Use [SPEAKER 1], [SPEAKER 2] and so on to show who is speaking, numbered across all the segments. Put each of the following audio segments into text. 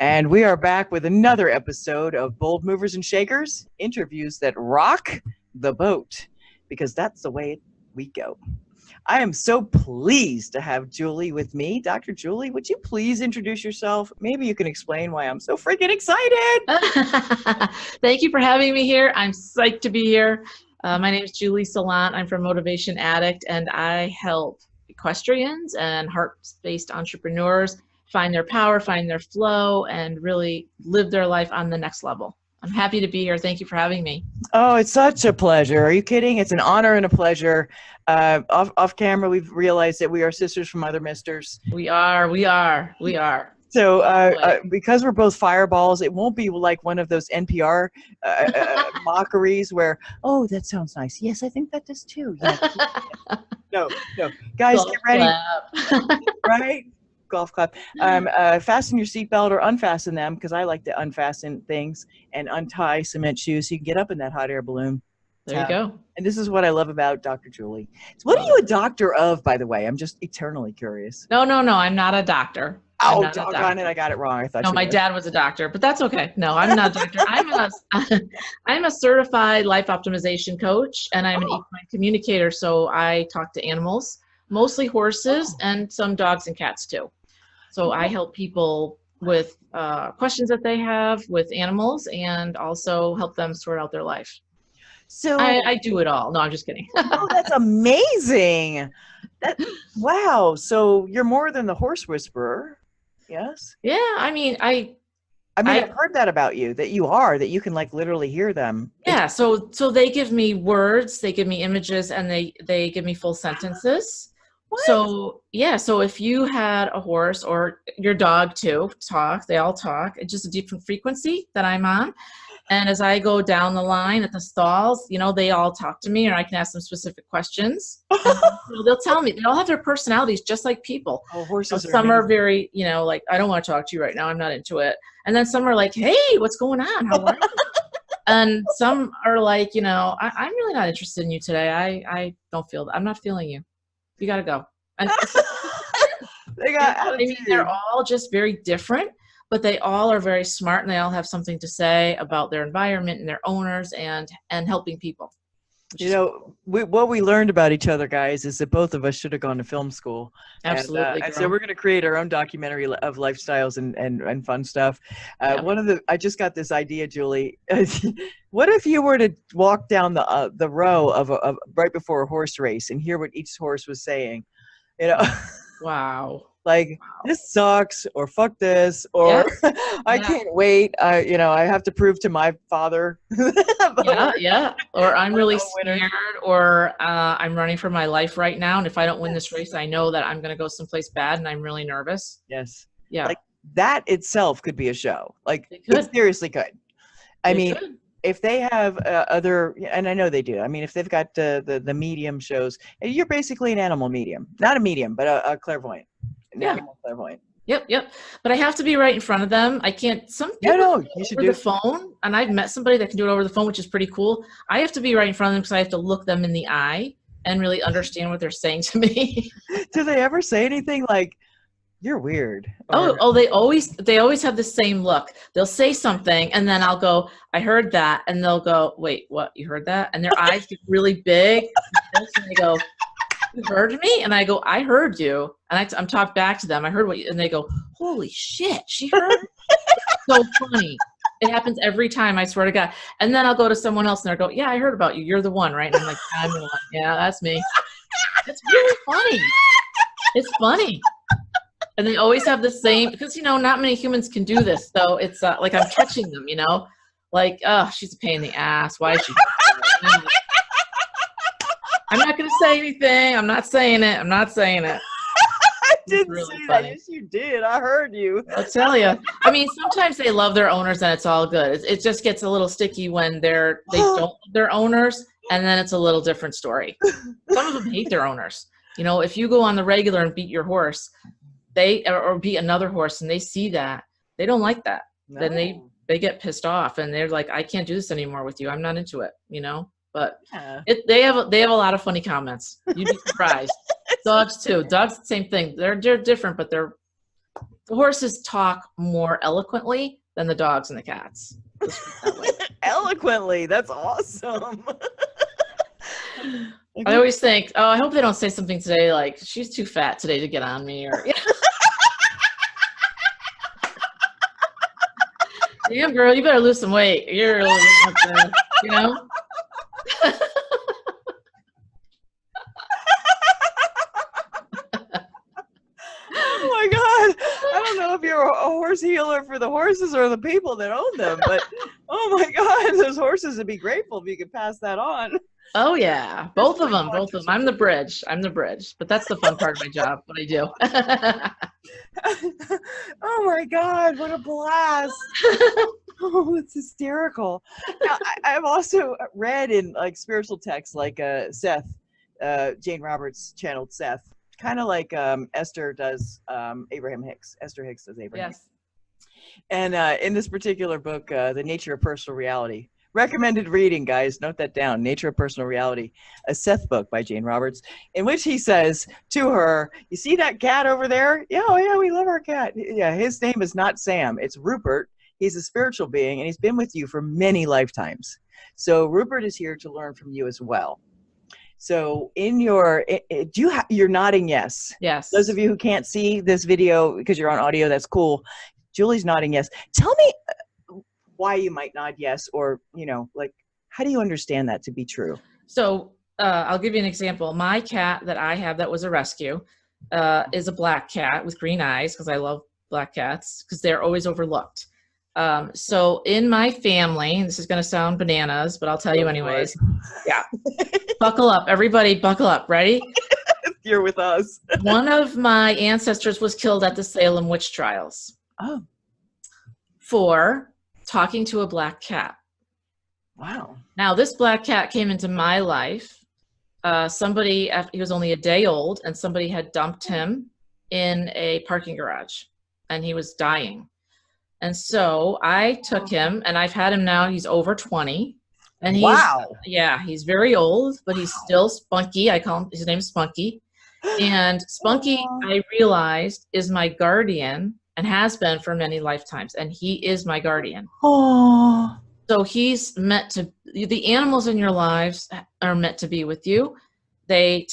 [SPEAKER 1] And we are back with another episode of Bold Movers and Shakers, interviews that rock the boat, because that's the way we go. I am so pleased to have Julie with me. Dr. Julie, would you please introduce yourself? Maybe you can explain why I'm so freaking excited.
[SPEAKER 2] Thank you for having me here. I'm psyched to be here. My name is Julie Saillant. I'm from Motivation Addict, and I help equestrians and heart-based entrepreneurs find their power, find their flow, and really live their life on the next level. I'm happy to be here. Thank you for having me.
[SPEAKER 1] Oh, it's such a pleasure. Are you kidding? It's an honor and a pleasure. Off camera, we've realized that we are sisters from other misters.
[SPEAKER 2] We are.
[SPEAKER 1] So because we're both fireballs, it won't be like one of those NPR mockeries where, oh, that sounds nice. Yes, I think that does too. Yeah. No. Guys,
[SPEAKER 2] Golf
[SPEAKER 1] get ready.
[SPEAKER 2] clap.
[SPEAKER 1] Right? Golf clap. Fasten your seatbelt or unfasten them, because I like to unfasten things and untie cement shoes so you can get up in that hot air balloon.
[SPEAKER 2] There you go.
[SPEAKER 1] And this is what I love about Dr. Julie. So what are you a doctor of, by the way? I'm just eternally curious.
[SPEAKER 2] No. I'm not a doctor.
[SPEAKER 1] Oh, doggone it. I got it wrong. I thought
[SPEAKER 2] my dad was a doctor, but that's okay. No, I'm not a doctor. I'm a certified life optimization coach, and I'm an equine communicator. So I talk to animals, mostly horses and some dogs and cats too. So I help people with questions that they have with animals, and also help them sort out their life. So I do it all. No, I'm just kidding.
[SPEAKER 1] Oh, that's amazing. Wow. So you're more than the horse whisperer. Yes.
[SPEAKER 2] Yeah. I mean, I've
[SPEAKER 1] heard that about you, that you can like literally hear them.
[SPEAKER 2] Yeah. So they give me words, they give me images, and they give me full sentences. What? So yeah. So if you had a horse or your dog too talk, they all talk. It's just a different frequency that I'm on. And as I go down the line at the stalls, they all talk to me, or I can ask them specific questions. And, they'll tell me. They all have their personalities just like people.
[SPEAKER 1] Oh, horses
[SPEAKER 2] some are very, like, I don't want to talk to you right now. I'm not into it. And then some are like, hey, what's going on? How are you? And some are like, I'm really not interested in you today. I don't feel that. I'm not feeling you. You got to go. And they're all just very different. But they all are very smart, and they all have something to say about their environment and their owners and helping people.
[SPEAKER 1] What we learned about each other, guys, is that both of us should have gone to film school.
[SPEAKER 2] Absolutely.
[SPEAKER 1] And so we're going to create our own documentary of lifestyles and fun stuff. I just got this idea, Julie. What if you were to walk down the row of right before a horse race and hear what each horse was saying?
[SPEAKER 2] Wow.
[SPEAKER 1] Like, this sucks, or fuck this, or I can't wait. I have to prove to my father. Or
[SPEAKER 2] I'm really scared, or I'm running for my life right now. And if I don't win this race, I know that I'm going to go someplace bad, and I'm really nervous.
[SPEAKER 1] Yes.
[SPEAKER 2] Yeah.
[SPEAKER 1] Like, that itself could be a show. Like, it seriously could. I mean, if they have other, and I know they do. I mean, if they've got the medium shows, you're basically an animal medium. Not a medium, but a clairvoyant. Animal clairvoyant.
[SPEAKER 2] Yep. But I have to be right in front of them. I can't. Some people
[SPEAKER 1] you should
[SPEAKER 2] do the phone, and I've met somebody that can do it over the phone, which is pretty cool. I have to be right in front of them because I have to look them in the eye and really understand what they're saying to me.
[SPEAKER 1] Do they ever say anything like, "You're weird"?
[SPEAKER 2] They always have the same look. They'll say something, and then I'll go, "I heard that," and they'll go, "Wait, what? You heard that?" And their eyes get really big, and they go, "You heard me?" And I go, "I heard you." And I'm talking back to them. I heard what you, and they go, "Holy shit, she heard?" So funny. It happens every time, I swear to God. And then I'll go to someone else and they'll go, "Yeah, I heard about you. You're the one, right?" And I'm like, "I'm the one. Yeah, that's me." It's really funny. It's funny. And they always have the same, because, not many humans can do this. So it's like I'm catching them, like, oh, she's a pain in the ass. Why is she? I'm not going to say anything. I'm not saying it.
[SPEAKER 1] I didn't
[SPEAKER 2] really
[SPEAKER 1] say
[SPEAKER 2] funny.
[SPEAKER 1] that. Yes, you did. I heard you.
[SPEAKER 2] I'll tell you. I mean, sometimes they love their owners and it's all good. It just gets a little sticky when they don't love their owners, and then it's a little different story. Some of them hate their owners. If you go on the regular and beat your horse, or beat another horse, and they see that, they don't like that. No. Then they get pissed off, and they're like, "I can't do this anymore with you. I'm not into it." But they have a lot of funny comments. You'd be surprised. Dogs too. Dogs, the same thing. They're different, but they're The horses talk more eloquently than the dogs and the cats. Let's put it that way.
[SPEAKER 1] Eloquently. That's awesome.
[SPEAKER 2] I always think, oh, I hope they don't say something today like, she's too fat today to get on me, or, damn girl, you better lose some weight. You're really getting up there, you know?
[SPEAKER 1] Oh my God. I don't know if you're a horse healer for the horses or the people that own them, but oh my God, those horses would be grateful if you could pass that on.
[SPEAKER 2] Oh yeah, both of them. I'm the bridge. But that's the fun part of my job, what I do.
[SPEAKER 1] Oh my God, what a blast. Oh, it's hysterical. Now, I've also read in like spiritual texts like Seth, Jane Roberts channeled Seth, kind of like Esther does Abraham Hicks. Esther Hicks does Abraham.
[SPEAKER 2] Yes.
[SPEAKER 1] And in this particular book, The Nature of Personal Reality, recommended reading, guys, note that down, Nature of Personal Reality, a Seth book by Jane Roberts, in which he says to her, you see that cat over there? Yeah, oh yeah, we love our cat. Yeah, his name is not Sam, it's Rupert. He's a spiritual being, and he's been with you for many lifetimes. So Rupert is here to learn from you as well. So in your, you're nodding yes.
[SPEAKER 2] Yes.
[SPEAKER 1] Those of you who can't see this video because you're on audio, that's cool. Julie's nodding yes. Tell me why you might nod yes, or, you know, like, how do you understand that to be true?
[SPEAKER 2] So I'll give you an example. My cat that I have that was a rescue is a black cat with green eyes, because I love black cats because they're always overlooked. So in my family, and this is going to sound bananas, but I'll tell you anyways. Yeah. Buckle up, everybody, buckle up. Ready?
[SPEAKER 1] You're with us.
[SPEAKER 2] One of my ancestors was killed at the Salem witch trials.
[SPEAKER 1] Oh.
[SPEAKER 2] For talking to a black cat.
[SPEAKER 1] Wow.
[SPEAKER 2] Now, this black cat came into my life. Somebody, after he was only a day old, and somebody had dumped him in a parking garage, and he was dying. And so I took him, and I've had him now. He's over 20. And he's,
[SPEAKER 1] wow.
[SPEAKER 2] Yeah, he's very old, but he's still spunky. I call him, his name is Spunky. And Spunky, I realized, is my guardian and has been for many lifetimes. And he is my guardian.
[SPEAKER 1] Oh.
[SPEAKER 2] So he's meant to, the animals in your lives are meant to be with you. They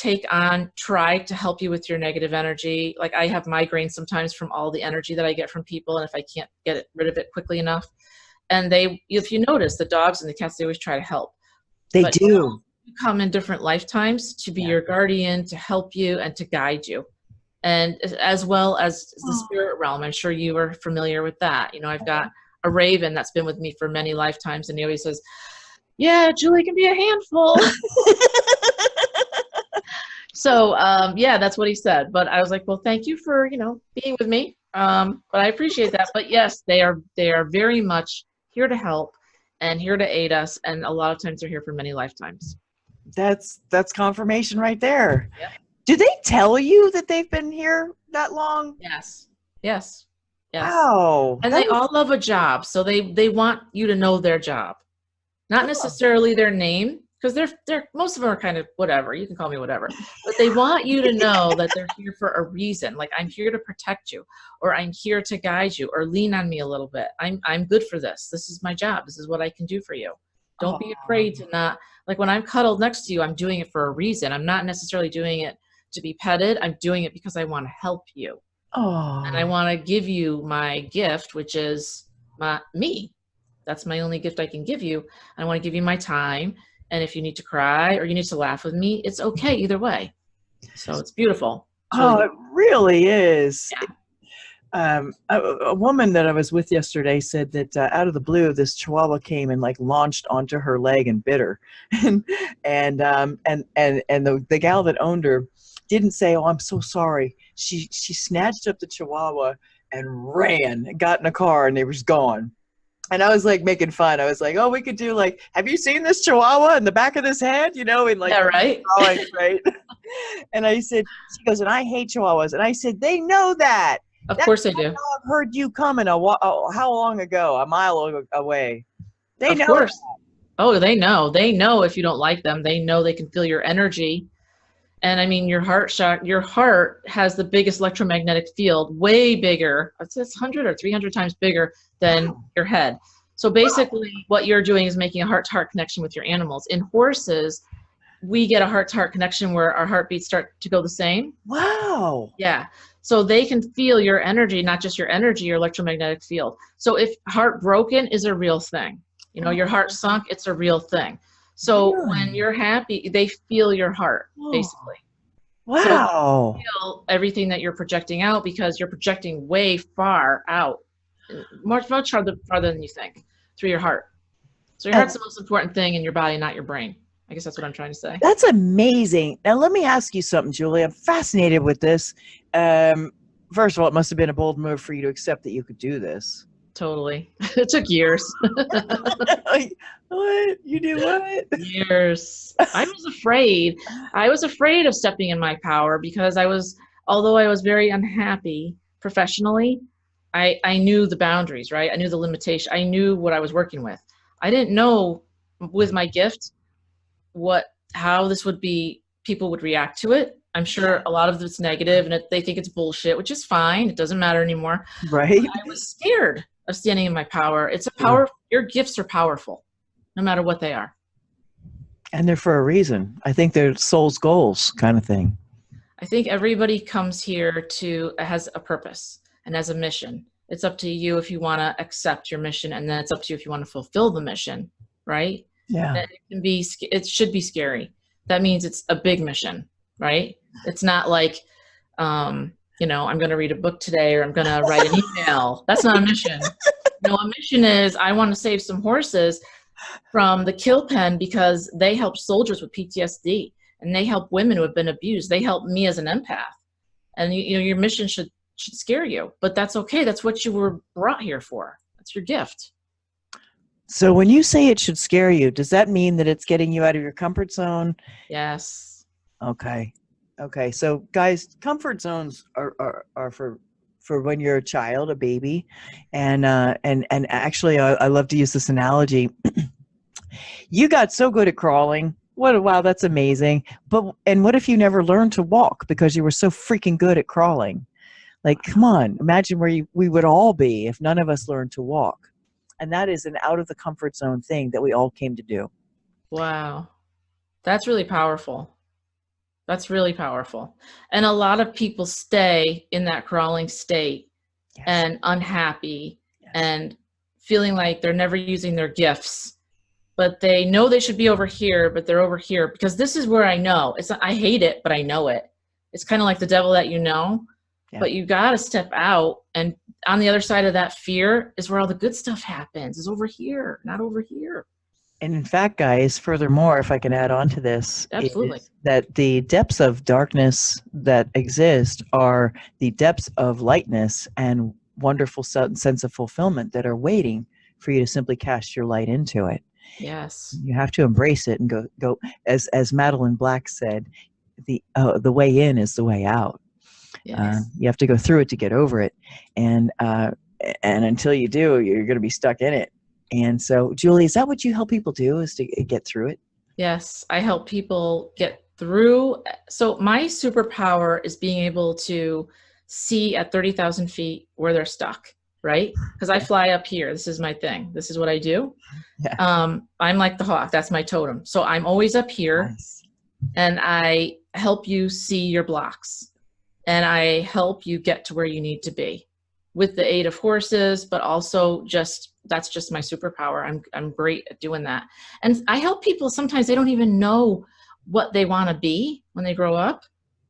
[SPEAKER 2] try to help you with your negative energy. Like, I have migraines sometimes from all the energy that I get from people, and if I can't get rid of it quickly enough. And if you notice, the dogs and the cats, they always try to help.
[SPEAKER 1] They do.
[SPEAKER 2] You come in different lifetimes to be your guardian, to help you and to guide you. And as well as the spirit realm. I'm sure you are familiar with that. You know, I've got a raven that's been with me for many lifetimes, and he always says, yeah, Julie can be a handful. So, yeah, that's what he said. But I was like, well, thank you for, you know, being with me. But I appreciate that. But yes, they are very much here to help and here to aid us. And a lot of times they're here for many lifetimes.
[SPEAKER 1] That's confirmation right there.
[SPEAKER 2] Yep.
[SPEAKER 1] Do they tell you that they've been here that long?
[SPEAKER 2] Yes. Yes. Yes.
[SPEAKER 1] Wow.
[SPEAKER 2] And they all love a job. So they want you to know their job, not necessarily their name. Because they're most of them are kind of whatever. You can call me whatever. But they want you to know that they're here for a reason. Like, I'm here to protect you, or I'm here to guide you, or lean on me a little bit. I'm good for this. This is my job. This is what I can do for you. Don't be afraid to not, like, when I'm cuddled next to you, I'm doing it for a reason. I'm not necessarily doing it to be petted. I'm doing it because I want to help you.
[SPEAKER 1] Oh.
[SPEAKER 2] And I want to give you my gift, which is me. That's my only gift I can give you. I want to give you my time. And if you need to cry or you need to laugh with me, it's okay either way. So it's beautiful. It's really
[SPEAKER 1] it really is.
[SPEAKER 2] Yeah.
[SPEAKER 1] A woman that I was with yesterday said that out of the blue, this Chihuahua came and like launched onto her leg and bit her, and the gal that owned her didn't say, "Oh, I'm so sorry." She snatched up the Chihuahua and ran, got in a car, and they was gone. And I was like making fun. I was like, "Oh, we could do like, have you seen this Chihuahua in the back of this head?" You know, in like,
[SPEAKER 2] yeah, right.
[SPEAKER 1] Right. And I said, she goes, "And I hate Chihuahuas." And I said, "They know that.
[SPEAKER 2] Of course they do.
[SPEAKER 1] I've heard you coming how long ago? A mile away. They know."
[SPEAKER 2] Of course. Oh, they know. They know if you don't like them. They know they can feel your energy. And I mean, your heart has the biggest electromagnetic field, way bigger. It's 100 or 300 times bigger than your head. So basically what you're doing is making a heart-to-heart connection with your animals. In horses, we get a heart-to-heart connection where our heartbeats start to go the same.
[SPEAKER 1] Wow.
[SPEAKER 2] Yeah. So they can feel your energy, not just your energy, your electromagnetic field. So if heart broken is a real thing, you know, your heart sunk, it's a real thing. So when you're happy, they feel your heart, basically.
[SPEAKER 1] Wow.
[SPEAKER 2] So they feel everything that you're projecting out because you're projecting way far out, much farther than you think, through your heart. So your heart's the most important thing in your body, not your brain. I guess that's what I'm trying to say.
[SPEAKER 1] That's amazing. Now, let me ask you something, Julie. I'm fascinated with this. First of all, it must have been a bold move for you to accept that you could do this.
[SPEAKER 2] Totally. It took years.
[SPEAKER 1] What? You did what?
[SPEAKER 2] Years. I was afraid. I was afraid of stepping in my power because although I was very unhappy professionally, I knew the boundaries, right? I knew the limitation. I knew what I was working with. I didn't know with my gift how this would be, people would react to it. I'm sure a lot of it's negative and they think it's bullshit, which is fine. It doesn't matter anymore.
[SPEAKER 1] Right.
[SPEAKER 2] But I was scared of standing in my power. It's a power. Your gifts are powerful, no matter what they are.
[SPEAKER 1] And they're for a reason. I think they're soul's goals kind of thing.
[SPEAKER 2] I think everybody comes here has a purpose and has a mission. It's up to you if you want to accept your mission, and then it's up to you if you want to fulfill the mission, right?
[SPEAKER 1] Yeah.
[SPEAKER 2] It should be scary. That means it's a big mission, right? It's not like, I'm going to read a book today or I'm going to write an email. That's not a mission. A mission is I want to save some horses from the kill pen because they help soldiers with PTSD and they help women who have been abused. They help me as an empath. And your mission should scare you, but that's okay. That's what you were brought here for. That's your gift.
[SPEAKER 1] So when you say it should scare you, does that mean that it's getting you out of your comfort zone?
[SPEAKER 2] Yes.
[SPEAKER 1] Okay. So guys, comfort zones are for when you're a child, a baby. And actually I love to use this analogy. You got so good at crawling. Wow, that's amazing. And what if you never learned to walk because you were so freaking good at crawling? Like, come on, imagine where we would all be if none of us learned to walk. And that is an out of the comfort zone thing that we all came to do.
[SPEAKER 2] Wow. That's really powerful. That's really powerful. And a lot of people stay in that crawling state and unhappy and feeling like they're never using their gifts, but they know they should be over here, but they're over here because this is where I know. I hate it, but I know it. It's kind of like the devil that you know. Yeah. But you got to step out, and on the other side of that fear is where all the good stuff happens, is over here, not over here.
[SPEAKER 1] And in fact, guys, furthermore, if I can add on to this,
[SPEAKER 2] absolutely,
[SPEAKER 1] is that the depths of darkness that exist are the depths of lightness and wonderful sense of fulfillment that are waiting for you to simply cast your light into it.
[SPEAKER 2] Yes.
[SPEAKER 1] You have to embrace it and go as Madeline Black said, the way in is the way out.
[SPEAKER 2] Yes.
[SPEAKER 1] You have to go through it to get over it. And until you do, you're going to be stuck in it. And so, Julie, is that what you help people do, is to get through it?
[SPEAKER 2] Yes, I help people get through. So my superpower is being able to see at 30,000 feet where they're stuck, right? Because I fly up here. This is my thing. This is what I do. Yeah. I'm like the hawk. That's my totem. So I'm always up here. Nice. And I help you see your blocks. And I help you get to where you need to be with the aid of horses, but also that's just my superpower. I'm great at doing that. And I help people, sometimes they don't even know what they want to be when they grow up,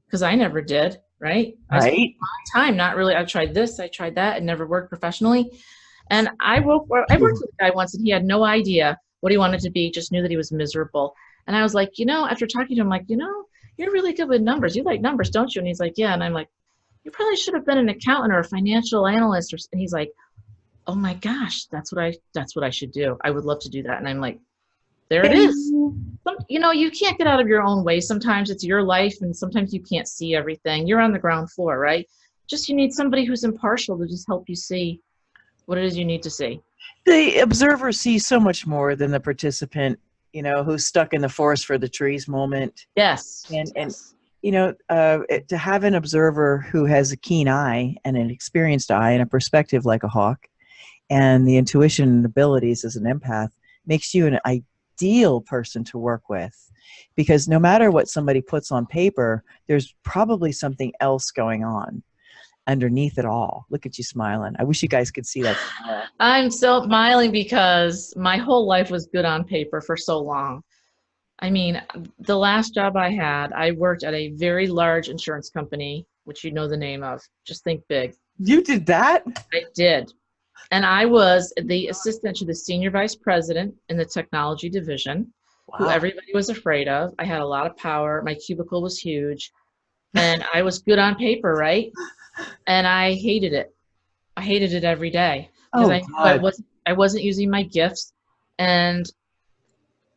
[SPEAKER 2] because I never did, right? I spent a long time not really. I tried this, I tried that, it never worked professionally. And I worked with a guy once and he had no idea what he wanted to be, just knew that he was miserable. And I was like, after talking to him, like, you're really good with numbers. You like numbers, don't you? And he's like, yeah. And I'm like, you probably should have been an accountant or a financial analyst. And he's like, oh my gosh, that's what I should do. I would love to do that. And I'm like, there it is. You can't get out of your own way. Sometimes it's your life and sometimes you can't see everything. You're on the ground floor, right? You need somebody who's impartial to just help you see what it is you need to see.
[SPEAKER 1] The observer sees so much more than the participant, who's stuck in the forest for the trees moment.
[SPEAKER 2] Yes.
[SPEAKER 1] And to have an observer who has a keen eye and an experienced eye and a perspective like a hawk, and the intuition and abilities as an empath makes you an ideal person to work with, because no matter what somebody puts on paper, there's probably something else going on underneath it all. Look at you smiling. I wish you guys could see that smile.
[SPEAKER 2] I'm so smiling because my whole life was good on paper for so long. I mean, the last job I had, I worked at a very large insurance company, which you know the name of. Just think big.
[SPEAKER 1] You did that?
[SPEAKER 2] I did. And I was the assistant to the senior vice president in the technology division, who
[SPEAKER 1] Wow.
[SPEAKER 2] everybody was afraid of. I had a lot of power. My cubicle was huge. And I was good on paper, right? And I hated it. I hated it every day because I knew I wasn't using my gifts, and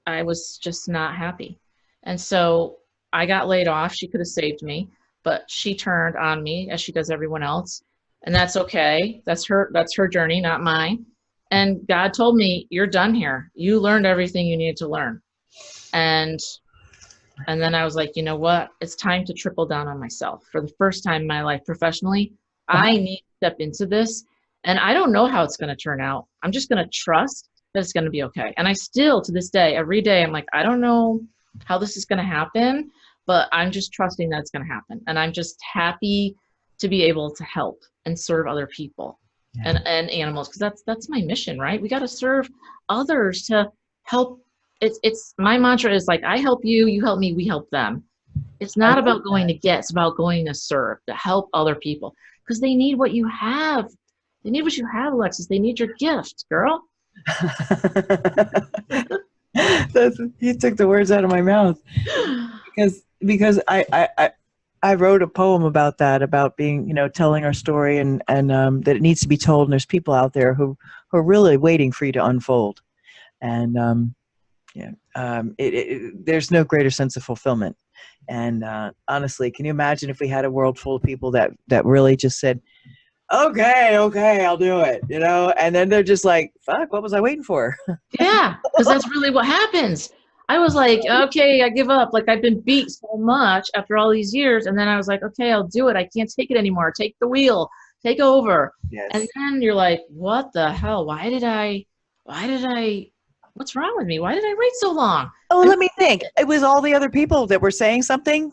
[SPEAKER 2] I was just not happy. And so I got laid off. She could have saved me, but she turned on me, as she does everyone else. And that's okay. That's her journey, not mine. And God told me, you're done here. You learned everything you needed to learn. And then I was like, you know what? It's time to triple down on myself. For the first time in my life professionally, I need to step into this. And I don't know how it's going to turn out. I'm just going to trust that it's going to be okay. And I still, to this day, every day, I'm like, I don't know how this is going to happen, but I'm just trusting that it's going to happen. And I'm just happy to be able to help and serve other people and animals, because that's my mission, right? We got to serve others to help. It's my mantra is like, I help you, you help me, we help them. It's not about going to get, it's about going to serve, to help other people, because they need what you have. They need what you have, Alexis. They need your gift, girl.
[SPEAKER 1] You took the words out of my mouth, because I wrote a poem about that, about being, telling our story, and that it needs to be told, and there's people out there who are really waiting for you to unfold, and there's no greater sense of fulfillment. And honestly, can you imagine if we had a world full of people that really just said, okay, I'll do it, and then they're just like, fuck, what was I waiting for?
[SPEAKER 2] Yeah, because that's really what happens. I was like, okay, I give up. Like, I've been beat so much after all these years, and then I was like, okay, I'll do it. I can't take it anymore. Take the wheel. Take over.
[SPEAKER 1] Yes.
[SPEAKER 2] And then you're like, what the hell? Why did I, what's wrong with me? Why did I wait so long?
[SPEAKER 1] Oh, let me think. It was all the other people that were saying something.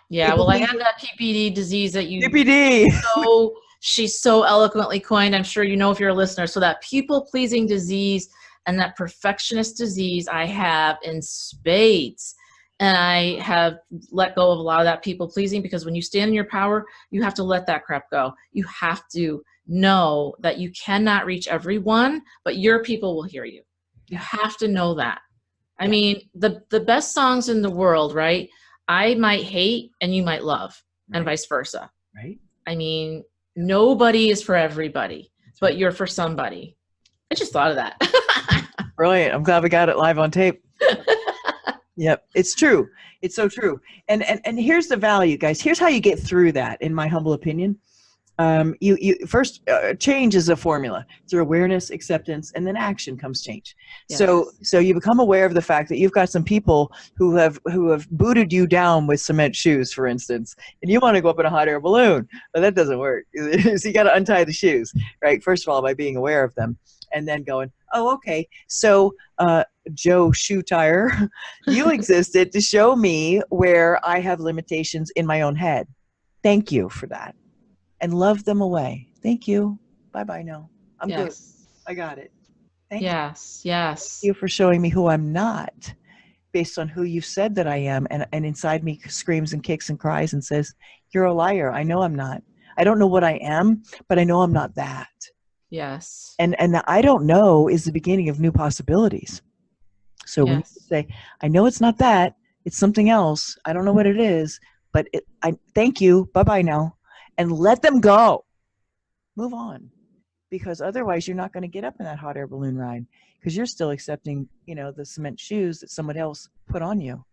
[SPEAKER 2] Yeah, well, I had that PPD disease that you
[SPEAKER 1] PPD.
[SPEAKER 2] So she's so eloquently coined. I'm sure you know if you're a listener. So that people-pleasing disease and that perfectionist disease I have in spades. And I have let go of a lot of that people-pleasing, because when you stand in your power, you have to let that crap go. You have to know that you cannot reach everyone, but your people will hear you. You have to know that. I mean, the best songs in the world, right? I might hate and you might love, and vice versa.
[SPEAKER 1] Right.
[SPEAKER 2] I mean, nobody is for everybody, but you're for somebody. I just thought of that.
[SPEAKER 1] Brilliant. I'm glad we got it live on tape. Yep. It's true. It's so true. And here's the value, guys. Here's how you get through that, in my humble opinion. You first, change is a formula. Through awareness, acceptance, and then action comes change.
[SPEAKER 2] Yes.
[SPEAKER 1] So you become aware of the fact that you've got some people who have booted you down with cement shoes, for instance, and you want to go up in a hot air balloon, but that doesn't work. So you got to untie the shoes, right? First of all, by being aware of them, and then going, oh, okay. So Joe Shoe Tire, you existed to show me where I have limitations in my own head. Thank you for that. And love them away. Thank you. Bye-bye now. I'm good. I got it. Thank you.
[SPEAKER 2] Yes.
[SPEAKER 1] Thank you for showing me who I'm not, based on who you said that I am. And inside me screams and kicks and cries and says, you're a liar. I know I'm not. I don't know what I am, but I know I'm not that.
[SPEAKER 2] Yes.
[SPEAKER 1] And the I don't know is the beginning of new possibilities. So when you say, I know it's not that, it's something else. I don't know what it is, but I thank you. Bye-bye now. And let them go. Move on. Because otherwise you're not going to get up in that hot air balloon ride, because you're still accepting, the cement shoes that someone else put on you.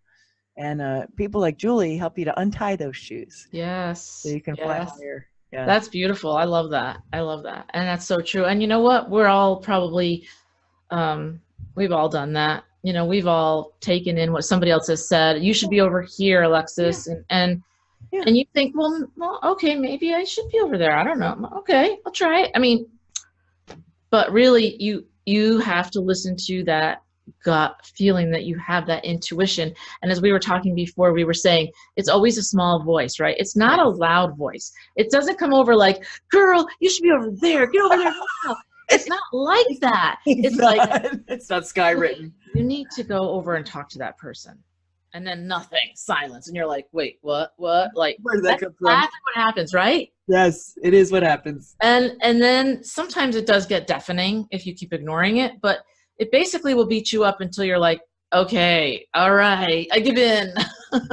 [SPEAKER 1] And people like Julie help you to untie those shoes.
[SPEAKER 2] Yes.
[SPEAKER 1] So you can fly higher. Yeah.
[SPEAKER 2] That's beautiful. I love that. And that's so true. And you know what? We're all probably, we've all done that. you know, we've all taken in what somebody else has said. You should be over here, Alexis. And you think, well, okay, maybe I should be over there. I don't know. Okay, I'll try it. I mean, but really you have to listen to that gut feeling, that you have that intuition. And as we were talking before, we were saying it's always a small voice, right? It's not a loud voice. It doesn't come over like, girl, you should be over there. Get over there now. It's not like that. It's like,
[SPEAKER 1] it's not skywritten.
[SPEAKER 2] You need to go over and talk to that person. And then nothing, silence. And you're like, wait, what? Like,
[SPEAKER 1] where did that come from?
[SPEAKER 2] That's what happens, right?
[SPEAKER 1] Yes, it is what happens.
[SPEAKER 2] And then sometimes it does get deafening if you keep ignoring it, but it basically will beat you up until you're like, okay, all right, I give in.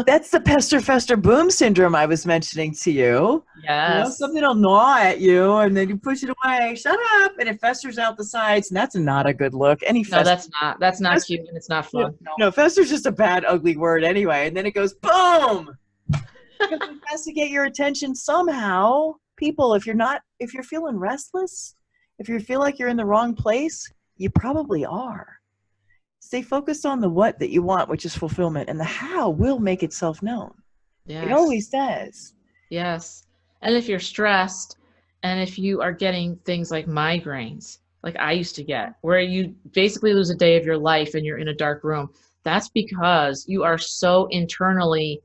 [SPEAKER 1] That's the pester, fester, boom syndrome I was mentioning to you.
[SPEAKER 2] Yes.
[SPEAKER 1] You know, something will gnaw at you, and then you push it away. Shut up, and it festers out the sides, and that's not a good look.
[SPEAKER 2] No, that's not cute, and it's not fun.
[SPEAKER 1] No, fester's just a bad, ugly word anyway. And then it goes boom. Because it has to get your attention somehow. People, if you're feeling restless, if you feel like you're in the wrong place, you probably are. Stay focused on the what that you want, which is fulfillment, and the how will make itself known. Yes. It always does.
[SPEAKER 2] Yes. And if you're stressed, and if you are getting things like migraines, like I used to get, where you basically lose a day of your life and you're in a dark room, that's because you are so internally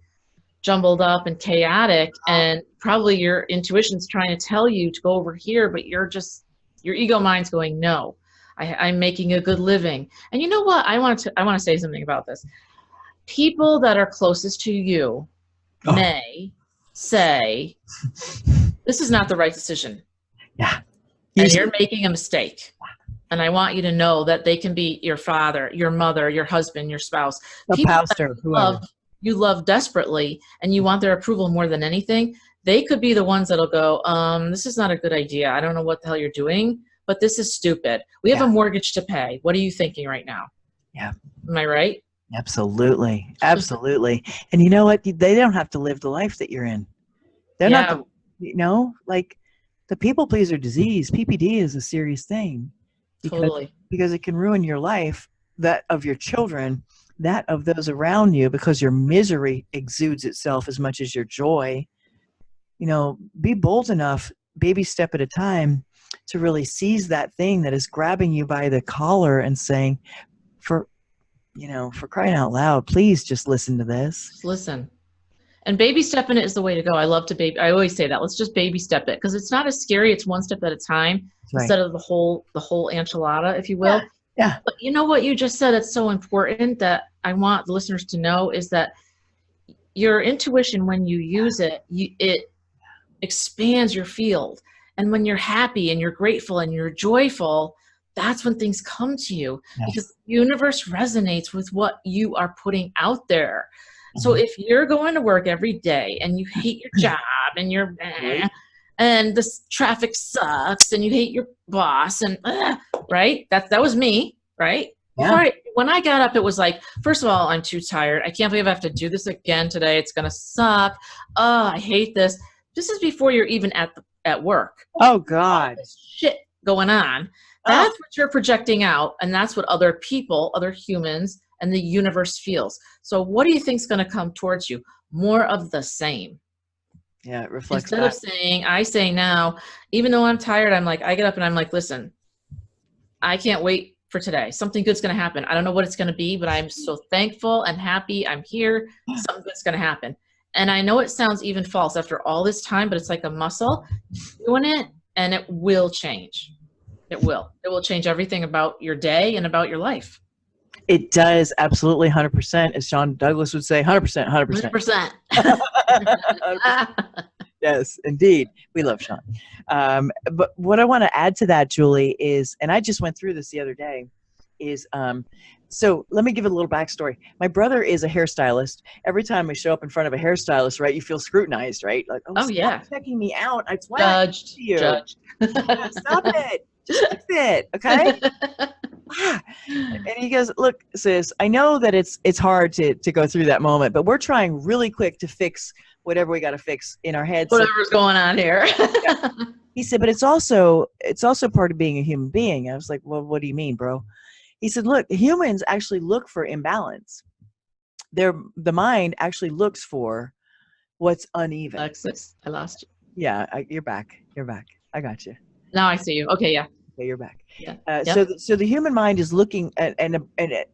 [SPEAKER 2] jumbled up and chaotic, and probably your intuition's trying to tell you to go over here, but your ego mind's going, no, I'm making a good living. And you know what? I want to say something about this. People that are closest to you may say, this is not the right decision.
[SPEAKER 1] Yeah.
[SPEAKER 2] And you're making a mistake. And I want you to know that they can be your father, your mother, your husband, your spouse.
[SPEAKER 1] A pastor, whoever.
[SPEAKER 2] You love desperately, and you want their approval more than anything. They could be the ones that'll go, this is not a good idea. I don't know what the hell you're doing, but this is stupid. We have a mortgage to pay. What are you thinking right now?
[SPEAKER 1] Yeah.
[SPEAKER 2] Am I right?
[SPEAKER 1] Absolutely. Absolutely. And you know what? They don't have to live the life that you're in. They're not, like the people pleaser disease, PPD, is a serious thing. Because it can ruin your life, that of your children, that of those around you, because your misery exudes itself as much as your joy. You know, be bold enough, baby step at a time, to really seize that thing that is grabbing you by the collar and saying, for crying out loud, please just listen to this.
[SPEAKER 2] Just listen. And baby stepping it is the way to go. I always say that. Let's just baby step it, because it's not as scary. It's one step at a time, instead of the whole enchilada, if you will.
[SPEAKER 1] Yeah.
[SPEAKER 2] But you know what you just said? It's so important that I want the listeners to know is that your intuition, when you use it, it expands your field. And when you're happy and you're grateful and you're joyful, that's when things come to you, because the universe resonates with what you are putting out there. So if you're going to work every day and you hate your job and you're and the traffic sucks and you hate your boss and right, that was me, right? Yeah. When I got up, it was like, first of all, I'm too tired. I can't believe I have to do this again today. It's gonna suck. Oh, I hate this. This is before you're even at work.
[SPEAKER 1] Oh God,
[SPEAKER 2] all this shit going on. That's what you're projecting out, and that's what other people, other humans, and the universe feels. So what do you think is going to come towards you? More of the same.
[SPEAKER 1] Yeah, it reflects
[SPEAKER 2] Instead of saying, I say now, even though I'm tired, I'm like, I get up and I'm like, listen, I can't wait for today. Something good's going to happen. I don't know what it's going to be, but I'm so thankful and happy I'm here. Something good's going to happen. And I know it sounds even false after all this time, but it's like a muscle. Doing it, and it will change. It will. It will change everything about your day and about your life.
[SPEAKER 1] It does, absolutely, 100%. As Sean Douglas would say, 100%, 100%.
[SPEAKER 2] 100%.
[SPEAKER 1] Yes, indeed. We love Sean. But what I want to add to that, Julie, is, and I just went through this the other day, is, so let me give it a little backstory. My brother is a hairstylist. Every time we show up in front of a hairstylist, right, you feel scrunized, right? Like, stop checking me out. It's
[SPEAKER 2] judged.
[SPEAKER 1] Judged. Stop it. Just fix it, okay? And he goes, look, sis, I know that it's hard to go through that moment, but we're trying really quick to fix whatever we got to fix in our heads.
[SPEAKER 2] Whatever's going on here.
[SPEAKER 1] He said, but it's also part of being a human being. I was like, well, what do you mean, bro? He said, look, humans actually look for imbalance. The mind actually looks for what's uneven.
[SPEAKER 2] Alexis, I lost you.
[SPEAKER 1] Yeah, you're back. You're back. I got you.
[SPEAKER 2] Now I see you. Okay, yeah.
[SPEAKER 1] Okay, you're back.
[SPEAKER 2] Yeah.
[SPEAKER 1] So the human mind is looking at, and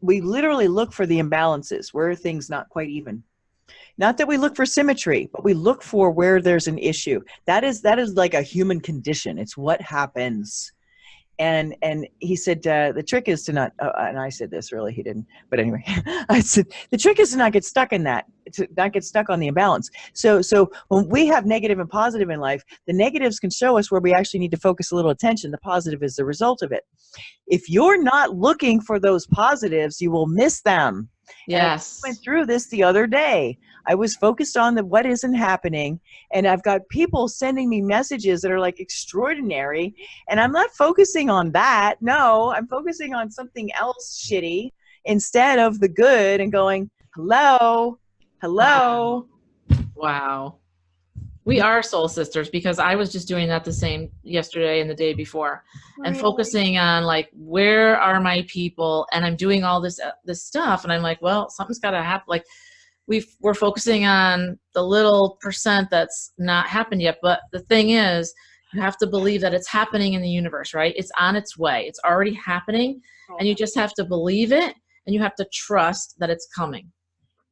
[SPEAKER 1] we literally look for the imbalances, where things not quite even. Not that we look for symmetry, but we look for where there's an issue. That is like a human condition. It's what happens. And he said, the trick is to not, and I said this, really, he didn't, but anyway, I said, the trick is to not get stuck in that, to not get stuck on the imbalance. So when we have negative and positive in life, the negatives can show us where we actually need to focus a little attention. The positive is the result of it. If you're not looking for those positives, you will miss them.
[SPEAKER 2] Yes.
[SPEAKER 1] I went through this the other day. I was focused on what isn't happening, and I've got people sending me messages that are like extraordinary, and I'm not focusing on that. No, I'm focusing on something else shitty instead of the good and going, hello.
[SPEAKER 2] Wow. We are soul sisters, because I was just doing that the same yesterday and the day before, and focusing on like, where are my people? And I'm doing all this stuff, and I'm like, well, something's got to happen. Like we're focusing on the little percent that's not happened yet. But the thing is, you have to believe that it's happening in the universe, right? It's on its way. It's already happening, and you just have to believe it, and you have to trust that it's coming.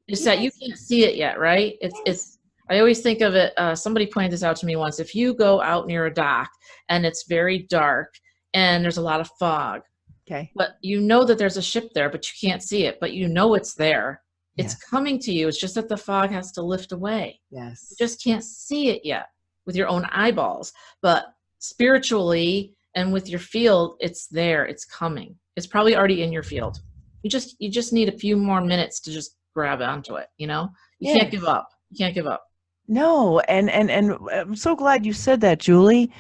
[SPEAKER 2] It's that you can't see it yet, right? It's. I always think of it, somebody pointed this out to me once. If you go out near a dock and it's very dark and there's a lot of fog,
[SPEAKER 1] okay,
[SPEAKER 2] but you know that there's a ship there, but you can't see it, but you know it's there.
[SPEAKER 1] Yes.
[SPEAKER 2] It's coming to you. It's just that the fog has to lift away.
[SPEAKER 1] Yes.
[SPEAKER 2] You just can't see it yet with your own eyeballs, but spiritually and with your field, it's there. It's coming. It's probably already in your field. You just need a few more minutes to just grab onto it. You know, you can't give up. You can't give up.
[SPEAKER 1] No, and I'm so glad you said that, Julie,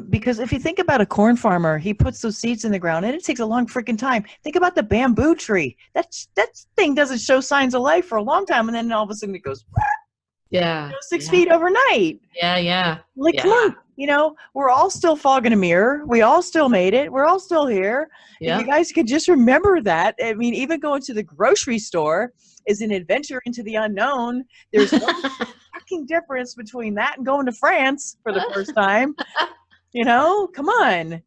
[SPEAKER 1] because if you think about a corn farmer, he puts those seeds in the ground, and it takes a long freaking time. Think about the bamboo tree. That thing doesn't show signs of life for a long time, and then all of a sudden it goes, 6 feet overnight.
[SPEAKER 2] Yeah.
[SPEAKER 1] Like, look, we're all still fog in a mirror. We all still made it. We're all still here.
[SPEAKER 2] Yeah.
[SPEAKER 1] If you guys could just remember that. I mean, even going to the grocery store is an adventure into the unknown. There's no fucking difference between that and going to France for the first time. Come on.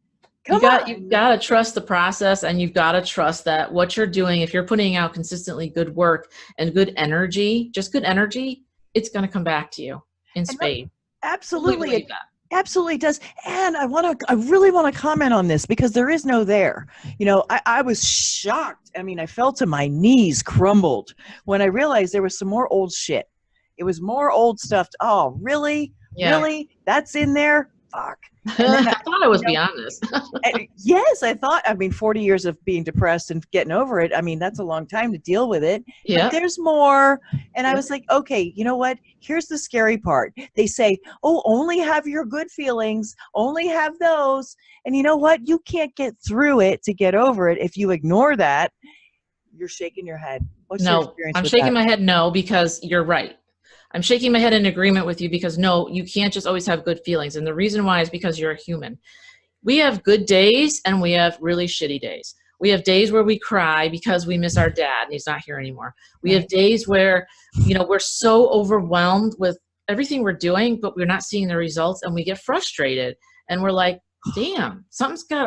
[SPEAKER 1] You've got
[SPEAKER 2] to trust the process, and you've got to trust that what you're doing, if you're putting out consistently good work and good energy, just good energy, it's going to come back to you in spades.
[SPEAKER 1] Absolutely. It absolutely does. And I really want to comment on this, because there is no there. I was shocked. I mean, I fell to my knees, crumbled when I realized there was some more old shit. It was more old stuff. Oh, really?
[SPEAKER 2] Yeah.
[SPEAKER 1] Really? That's in there? Fuck.
[SPEAKER 2] I thought I was beyond this.
[SPEAKER 1] Yes, I thought, 40 years of being depressed and getting over it. I mean, that's a long time to deal with it.
[SPEAKER 2] Yeah.
[SPEAKER 1] But there's more. And I was like, okay, you know what? Here's the scary part. They say, oh, only have your good feelings, only have those. And you know what? You can't get through it to get over it. If you ignore that, you're shaking your head. What's your experience
[SPEAKER 2] I'm
[SPEAKER 1] with
[SPEAKER 2] shaking
[SPEAKER 1] that?
[SPEAKER 2] my head no, because you're right. I'm shaking my head in agreement with you, because no, you can't just always have good feelings. And the reason why is because you're a human. We have good days and we have really shitty days. We have days where we cry because we miss our dad and he's not here anymore. We have days where, we're so overwhelmed with everything we're doing, but we're not seeing the results, and we get frustrated, and we're like, damn,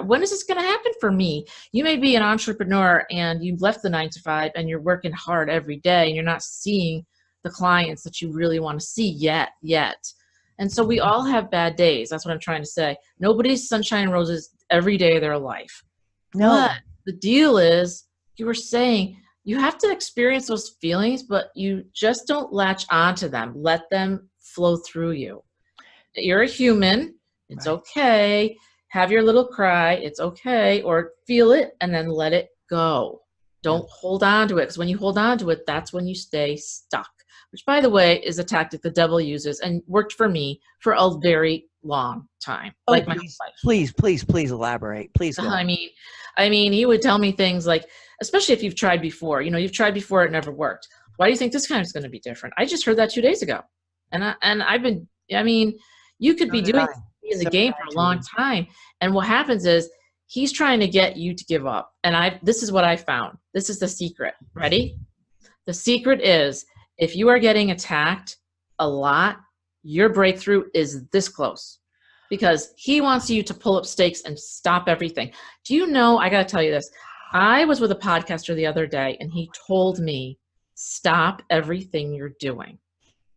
[SPEAKER 2] when is this going to happen for me? You may be an entrepreneur and you've left the 9 to 5 and you're working hard every day, and you're not seeing the clients that you really want to see yet. And so we all have bad days. That's what I'm trying to say. Nobody's sunshine and roses every day of their life.
[SPEAKER 1] No.
[SPEAKER 2] But the deal is, you were saying, you have to experience those feelings, but you just don't latch onto them. Let them flow through you. You're a human. It's okay. Have your little cry. It's okay. Or feel it and then let it go. Don't hold on to it, because when you hold on to it, that's when you stay stuck. Which, by the way, is a tactic the devil uses and worked for me for a very long time.
[SPEAKER 1] Oh,
[SPEAKER 2] like my whole life.
[SPEAKER 1] Please elaborate. Please go.
[SPEAKER 2] I mean, he would tell me things like, especially if you've tried before, you've tried before, it never worked. Why do you think this time is going to be different? I just heard that 2 days ago. And I've been, you could be doing in the game for a long time. And what happens is, he's trying to get you to give up. And this is what I found. This is the secret. Ready? The secret is if you are getting attacked a lot, your breakthrough is this close because he wants you to pull up stakes and stop everything. Do you know, I got to tell you this. I was with a podcaster the other day and he told me, stop everything you're doing.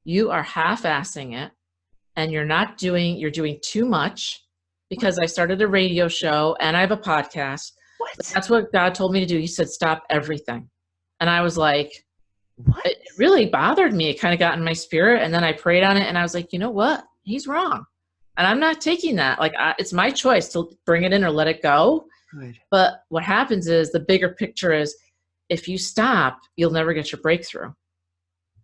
[SPEAKER 2] You are half-assing it and you're doing too much because I started a radio show and I have a podcast.
[SPEAKER 1] What?
[SPEAKER 2] That's what God told me to do. He said, stop everything. And I was like,
[SPEAKER 1] what?
[SPEAKER 2] It really bothered me. It kind of got in my spirit. And then I prayed on it and I was like, you know what? He's wrong. And I'm not taking that. Like, it's my choice to bring it in or let it go.
[SPEAKER 1] Good.
[SPEAKER 2] But what happens is the bigger picture is if you stop, you'll never get your breakthrough.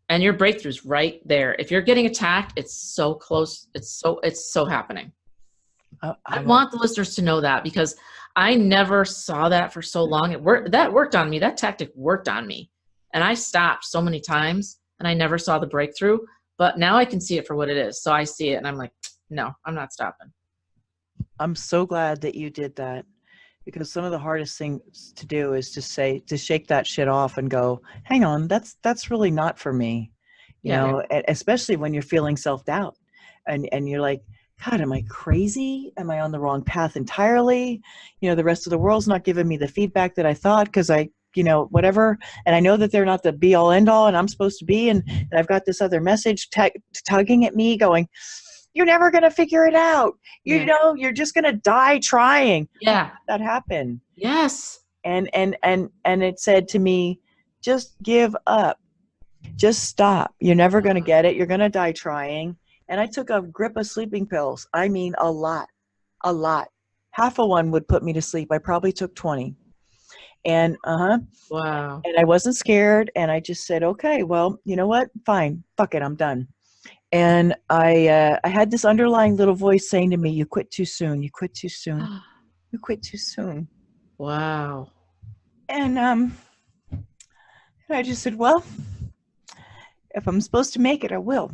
[SPEAKER 2] And your breakthrough's right there. If you're getting attacked, it's so close. It's so happening. I want the listeners to know that because I never saw that for so long. That worked on me. That tactic worked on me. And I stopped so many times and I never saw the breakthrough, but now I can see it for what it is. So I see it and I'm like, no, I'm not stopping.
[SPEAKER 1] I'm so glad that you did that because some of the hardest things to do is to shake that shit off and go, hang on, that's really not for me. You know, especially when you're feeling self-doubt and you're like, God, am I crazy? Am I on the wrong path entirely? You know, the rest of the world's not giving me the feedback that I thought because whatever. And I know that they're not the be all end all and I'm supposed to be. And I've got this other message tugging at me going, you're never going to figure it out. You know, you're just going to die trying.
[SPEAKER 2] Yeah.
[SPEAKER 1] That happened.
[SPEAKER 2] Yes.
[SPEAKER 1] And it said to me, just give up. Just stop. You're never going to get it. You're going to die trying. And I took a grip of sleeping pills. I mean, a lot. Half of one would put me to sleep. I probably took 20. And
[SPEAKER 2] wow.
[SPEAKER 1] And I wasn't scared. And I just said, okay, well, you know what? Fine. Fuck it. I'm done. And I had this underlying little voice saying to me, you quit too soon. You quit too soon. You quit too soon.
[SPEAKER 2] Wow.
[SPEAKER 1] And I just said, well, if I'm supposed to make it, I will.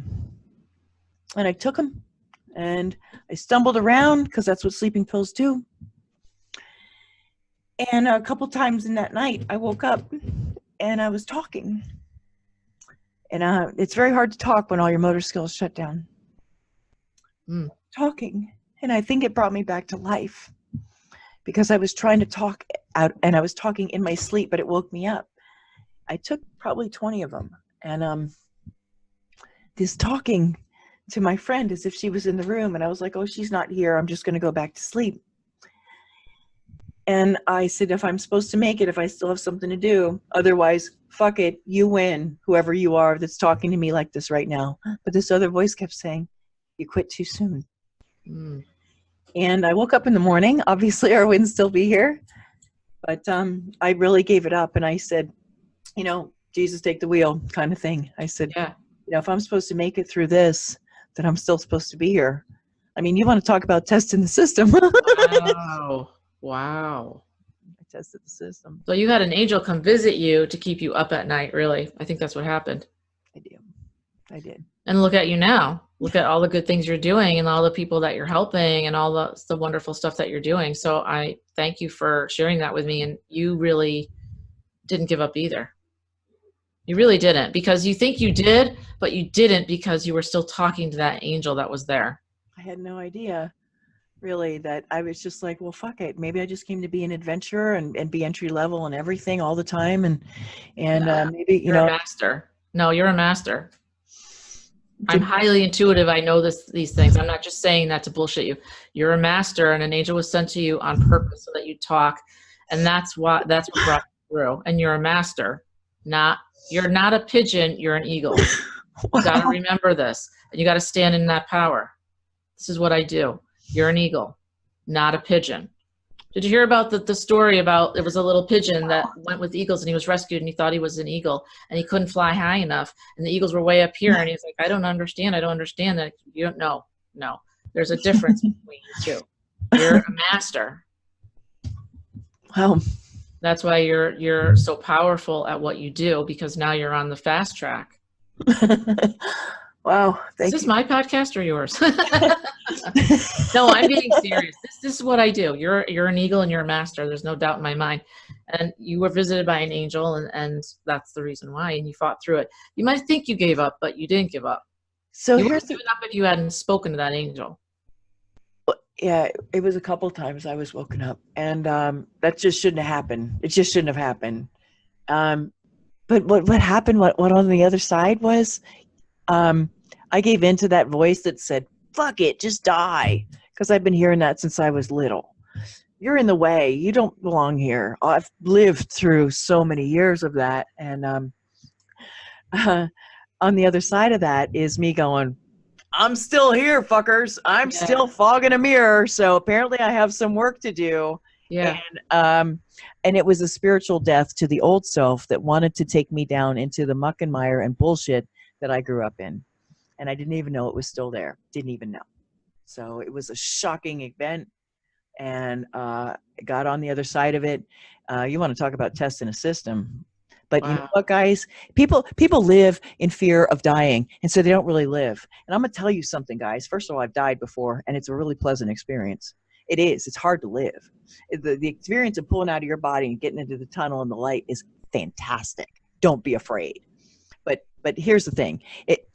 [SPEAKER 1] And I took them and I stumbled around because that's what sleeping pills do. And a couple times in that night, I woke up and I was talking. And it's very hard to talk when all your motor skills shut down. Talking. And I think it brought me back to life because I was trying to talk out and I was talking in my sleep, but it woke me up. I took probably 20 of them. And this talking to my friend as if she was in the room. And I was like, oh, she's not here. I'm just going to go back to sleep. And I said, if I'm supposed to make it, if I still have something to do, otherwise, fuck it, you win, whoever you are that's talking to me like this right now. But this other voice kept saying, you quit too soon. And I woke up in the morning. Obviously, I wouldn't still be here. But I really gave it up. And I said, you know, Jesus, take the wheel kind of thing. I said, you know, if I'm supposed to make it through this, then I'm still supposed to be here. I mean, you want to talk about testing the system.
[SPEAKER 2] Wow.
[SPEAKER 1] I tested the system.
[SPEAKER 2] So you had an angel come visit you to keep you up at night, really. I think that's what happened.
[SPEAKER 1] I did.
[SPEAKER 2] And look at you now. Look at all the good things you're doing and all the people that you're helping and all the wonderful stuff that you're doing. So I thank you for sharing that with me. And you really didn't give up either. You really didn't, because you think you did, but you didn't because you were still talking to that angel that was there.
[SPEAKER 1] I had no idea, really, that I was just like, well, fuck it. Maybe I just came to be an adventurer and be entry level and everything all the time. And maybe,
[SPEAKER 2] you're a master. No, you're a master. I'm highly intuitive. I know these things. I'm not just saying that to bullshit you. You're a master, and an angel was sent to you on purpose so that you talk. And that's what brought you through. And you're a master. You're not a pigeon, you're an eagle. Wow. You got to remember this, and you got to stand in that power. This is what I do. You're an eagle, not a pigeon. Did you hear about the story about there was a little pigeon that went with eagles and he was rescued and he thought he was an eagle and he couldn't fly high enough and the eagles were way up here and he's like, I don't understand that. You don't know. No, there's a difference between you two. You're a master.
[SPEAKER 1] Wow.
[SPEAKER 2] That's why you're so powerful at what you do, because now you're on the fast track.
[SPEAKER 1] Wow.
[SPEAKER 2] Is
[SPEAKER 1] Thank
[SPEAKER 2] this
[SPEAKER 1] you.
[SPEAKER 2] my podcast or yours? No, I'm being serious. This is what I do. You're an eagle and you're a master. There's no doubt in my mind. And you were visited by an angel, and that's the reason why. And you fought through it. You might think you gave up, but you didn't give up.
[SPEAKER 1] So
[SPEAKER 2] You would
[SPEAKER 1] here's
[SPEAKER 2] have
[SPEAKER 1] the,
[SPEAKER 2] given up if you hadn't spoken to that angel.
[SPEAKER 1] yeah, it was a couple times I was woken up, and that just shouldn't have happened. It just shouldn't have happened. But what happened? What on the other side was, I gave in to that voice that said, "Fuck it, just die," because I've been hearing that since I was little. You're in the way. You don't belong here. I've lived through so many years of that, and on the other side of that is me going, I'm still here, fuckers. I'm
[SPEAKER 2] Yeah.
[SPEAKER 1] still fogging a mirror. So apparently I have some work to do.
[SPEAKER 2] Yeah.
[SPEAKER 1] And it was a spiritual death to the old self that wanted to take me down into the muck and mire and bullshit that I grew up in. And I didn't even know it was still there. Didn't even know. So it was a shocking event. And got on the other side of it. You want to talk about testing a system. But you know what, guys? People live in fear of dying, and so they don't really live. And I'm going to tell you something, guys. First of all, I've died before, and it's a really pleasant experience. It is. It's hard to live. The experience of pulling out of your body and getting into the tunnel and the light is fantastic. Don't be afraid. But here's the thing.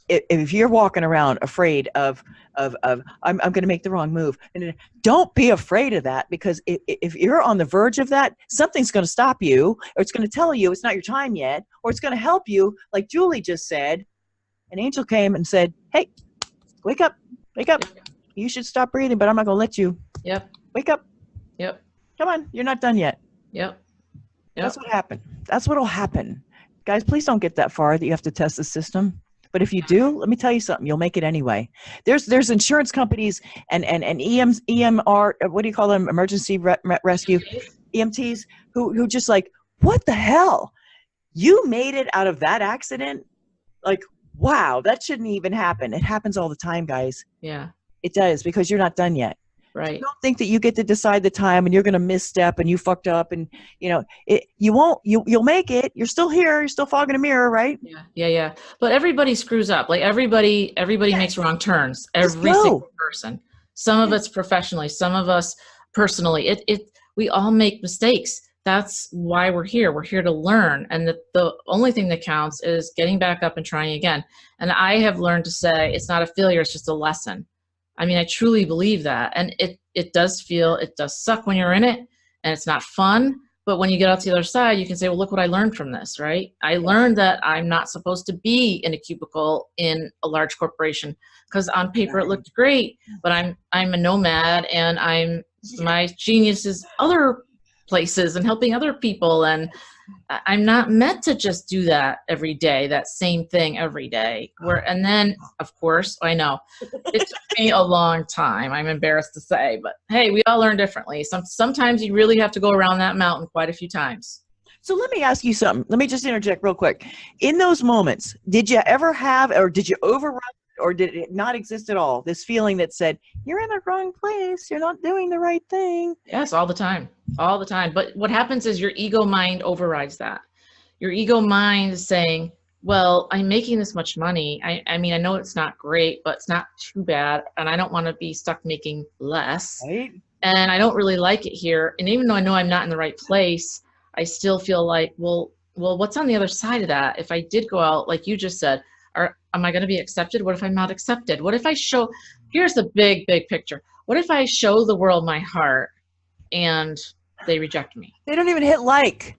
[SPEAKER 1] If you're walking around afraid of I'm going to make the wrong move, and don't be afraid of that, because if you're on the verge of that, something's going to stop you, or it's going to tell you it's not your time yet, or it's going to help you. Like Julie just said, an angel came and said, "Hey, wake up, wake up. You should stop breathing, but I'm not going to let you.
[SPEAKER 2] Yep.
[SPEAKER 1] Wake up.
[SPEAKER 2] Yep.
[SPEAKER 1] Come on, you're not done yet."
[SPEAKER 2] Yep.
[SPEAKER 1] That's what happened. That's what'll happen. Guys, please don't get that far that you have to test the system. But if you do, let me tell you something. You'll make it anyway. There's insurance companies and EMR, what do you call them? Emergency rescue, EMTs, who just like, what the hell? You made it out of that accident? Like, wow, that shouldn't even happen. It happens all the time, guys.
[SPEAKER 2] Yeah.
[SPEAKER 1] It does, because you're not done yet.
[SPEAKER 2] Right.
[SPEAKER 1] So don't think that you get to decide the time and you're going to misstep and you fucked up, and you won't. You'll make it. You're still here. You're still fogging a mirror, right?
[SPEAKER 2] Yeah. But everybody screws up. Like everybody makes wrong turns. Every single person. Some of us professionally, some of us personally. We all make mistakes. That's why we're here. We're here to learn, and the only thing that counts is getting back up and trying again. And I have learned to say it's not a failure. It's just a lesson. I mean, I truly believe that. And it does suck when you're in it, and it's not fun. But when you get out to the other side, you can say, well, look what I learned from this, right? I learned that I'm not supposed to be in a cubicle in a large corporation, because on paper it looked great, but I'm a nomad, and my genius is other places and helping other people. And I'm not meant to just do that every day, that same thing every day. And then, of course, I know it took me a long time. I'm embarrassed to say, but hey, we all learn differently. Sometimes you really have to go around that mountain quite a few times.
[SPEAKER 1] So let me ask you something. Let me just interject real quick. In those moments, did you ever have, or did you overrun, or did it not exist at all, this feeling that said, you're in the wrong place, you're not doing the right thing?
[SPEAKER 2] Yes, all the time. All the time. But what happens is your ego mind overrides that. Your ego mind is saying, well, I'm making this much money. I mean, I know it's not great, but it's not too bad. And I don't want to be stuck making less.
[SPEAKER 1] Right.
[SPEAKER 2] And I don't really like it here. And even though I know I'm not in the right place, I still feel like, well, what's on the other side of that? If I did go out, like you just said, am I going to be accepted? What if I'm not accepted? What if I show, here's the big picture. What if I show the world my heart and they reject me?
[SPEAKER 1] They don't even hit like.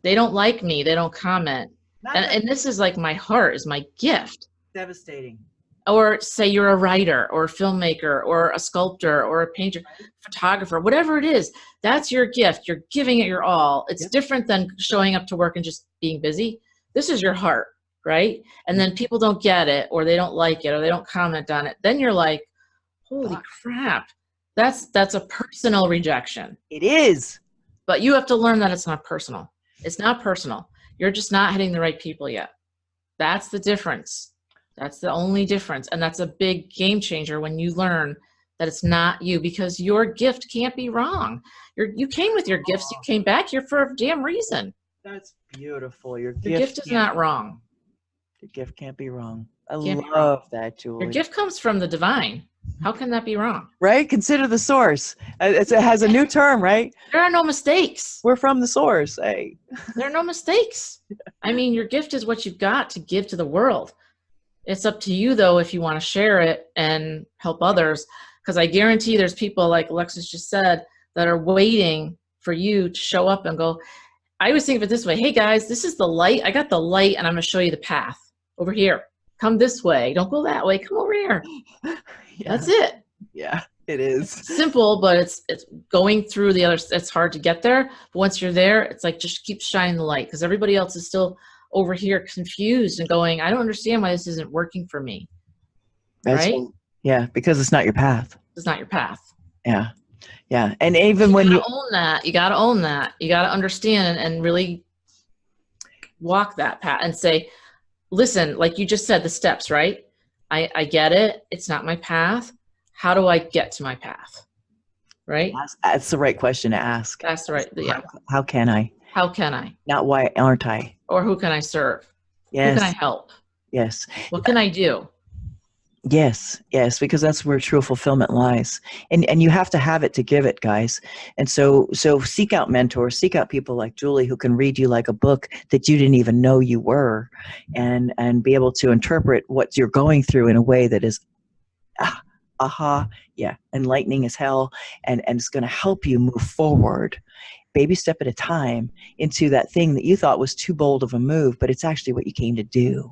[SPEAKER 2] They don't like me. They don't comment. And this is like my heart is my gift.
[SPEAKER 1] Devastating.
[SPEAKER 2] Or say you're a writer or a filmmaker or a sculptor or a painter, photographer, whatever it is, that's your gift. You're giving it your all. It's different than showing up to work and just being busy. This is your heart, right? And then people don't get it, or they don't like it, or they don't comment on it. Then you're like, holy crap. That's a personal rejection.
[SPEAKER 1] It is.
[SPEAKER 2] But you have to learn that it's not personal. It's not personal. You're just not hitting the right people yet. That's the difference. That's the only difference. And that's a big game changer when you learn that it's not you, because your gift can't be wrong. You came with your gifts. You came back here for a damn reason.
[SPEAKER 1] That's beautiful. Your
[SPEAKER 2] gift is not wrong.
[SPEAKER 1] The gift can't be wrong. I
[SPEAKER 2] Can't be wrong.
[SPEAKER 1] love that,
[SPEAKER 2] Your
[SPEAKER 1] Julie.
[SPEAKER 2] gift comes from the divine. How can that be wrong?
[SPEAKER 1] Right? Consider the source. It has a new term, right?
[SPEAKER 2] There are no mistakes.
[SPEAKER 1] We're from the source. Hey.
[SPEAKER 2] There are no mistakes. I mean, your gift is what you've got to give to the world. It's up to you, though, if you want to share it and help others. Because I guarantee there's people, like Alexis just said, that are waiting for you to show up and go, I always think of it this way. Hey, guys, this is the light. I got the light, and I'm going to show you the path over here. Come this way. Don't go that way. Come over here.
[SPEAKER 1] Yeah.
[SPEAKER 2] That's it.
[SPEAKER 1] Yeah, it is.
[SPEAKER 2] Simple, but it's going through the other. It's hard to get there. But once you're there, it's like just keep shining the light, because everybody else is still over here confused and going, I don't understand why this isn't working for me. Right?
[SPEAKER 1] Yeah, because it's not your path.
[SPEAKER 2] It's not your path.
[SPEAKER 1] Yeah. Yeah. And even when you
[SPEAKER 2] own that, you got to own that. You got to understand and really walk that path and say, listen, like you just said, the steps, right? I get it. It's not my path. How do I get to my path? Right?
[SPEAKER 1] That's the right question to ask.
[SPEAKER 2] That's the right. Yeah.
[SPEAKER 1] How can I?
[SPEAKER 2] How can I?
[SPEAKER 1] Not why aren't I?
[SPEAKER 2] Or who can I serve?
[SPEAKER 1] Yes.
[SPEAKER 2] Who can I help?
[SPEAKER 1] Yes.
[SPEAKER 2] What can I do?
[SPEAKER 1] Yes, yes, because that's where true fulfillment lies. And you have to have it to give it, guys. And so seek out mentors, seek out people like Julie who can read you like a book that you didn't even know you were, and be able to interpret what you're going through in a way that is enlightening as hell, and it's going to help you move forward, baby step at a time, into that thing that you thought was too bold of a move, but it's actually what you came to do.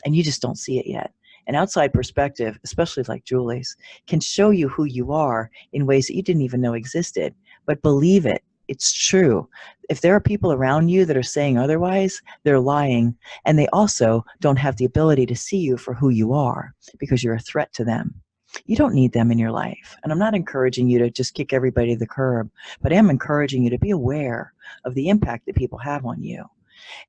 [SPEAKER 1] And you just don't see it yet. An outside perspective, especially like Julie's, can show you who you are in ways that you didn't even know existed. But believe it, it's true. If there are people around you that are saying otherwise, they're lying. And they also don't have the ability to see you for who you are, because you're a threat to them. You don't need them in your life. And I'm not encouraging you to just kick everybody to the curb, but I am encouraging you to be aware of the impact that people have on you.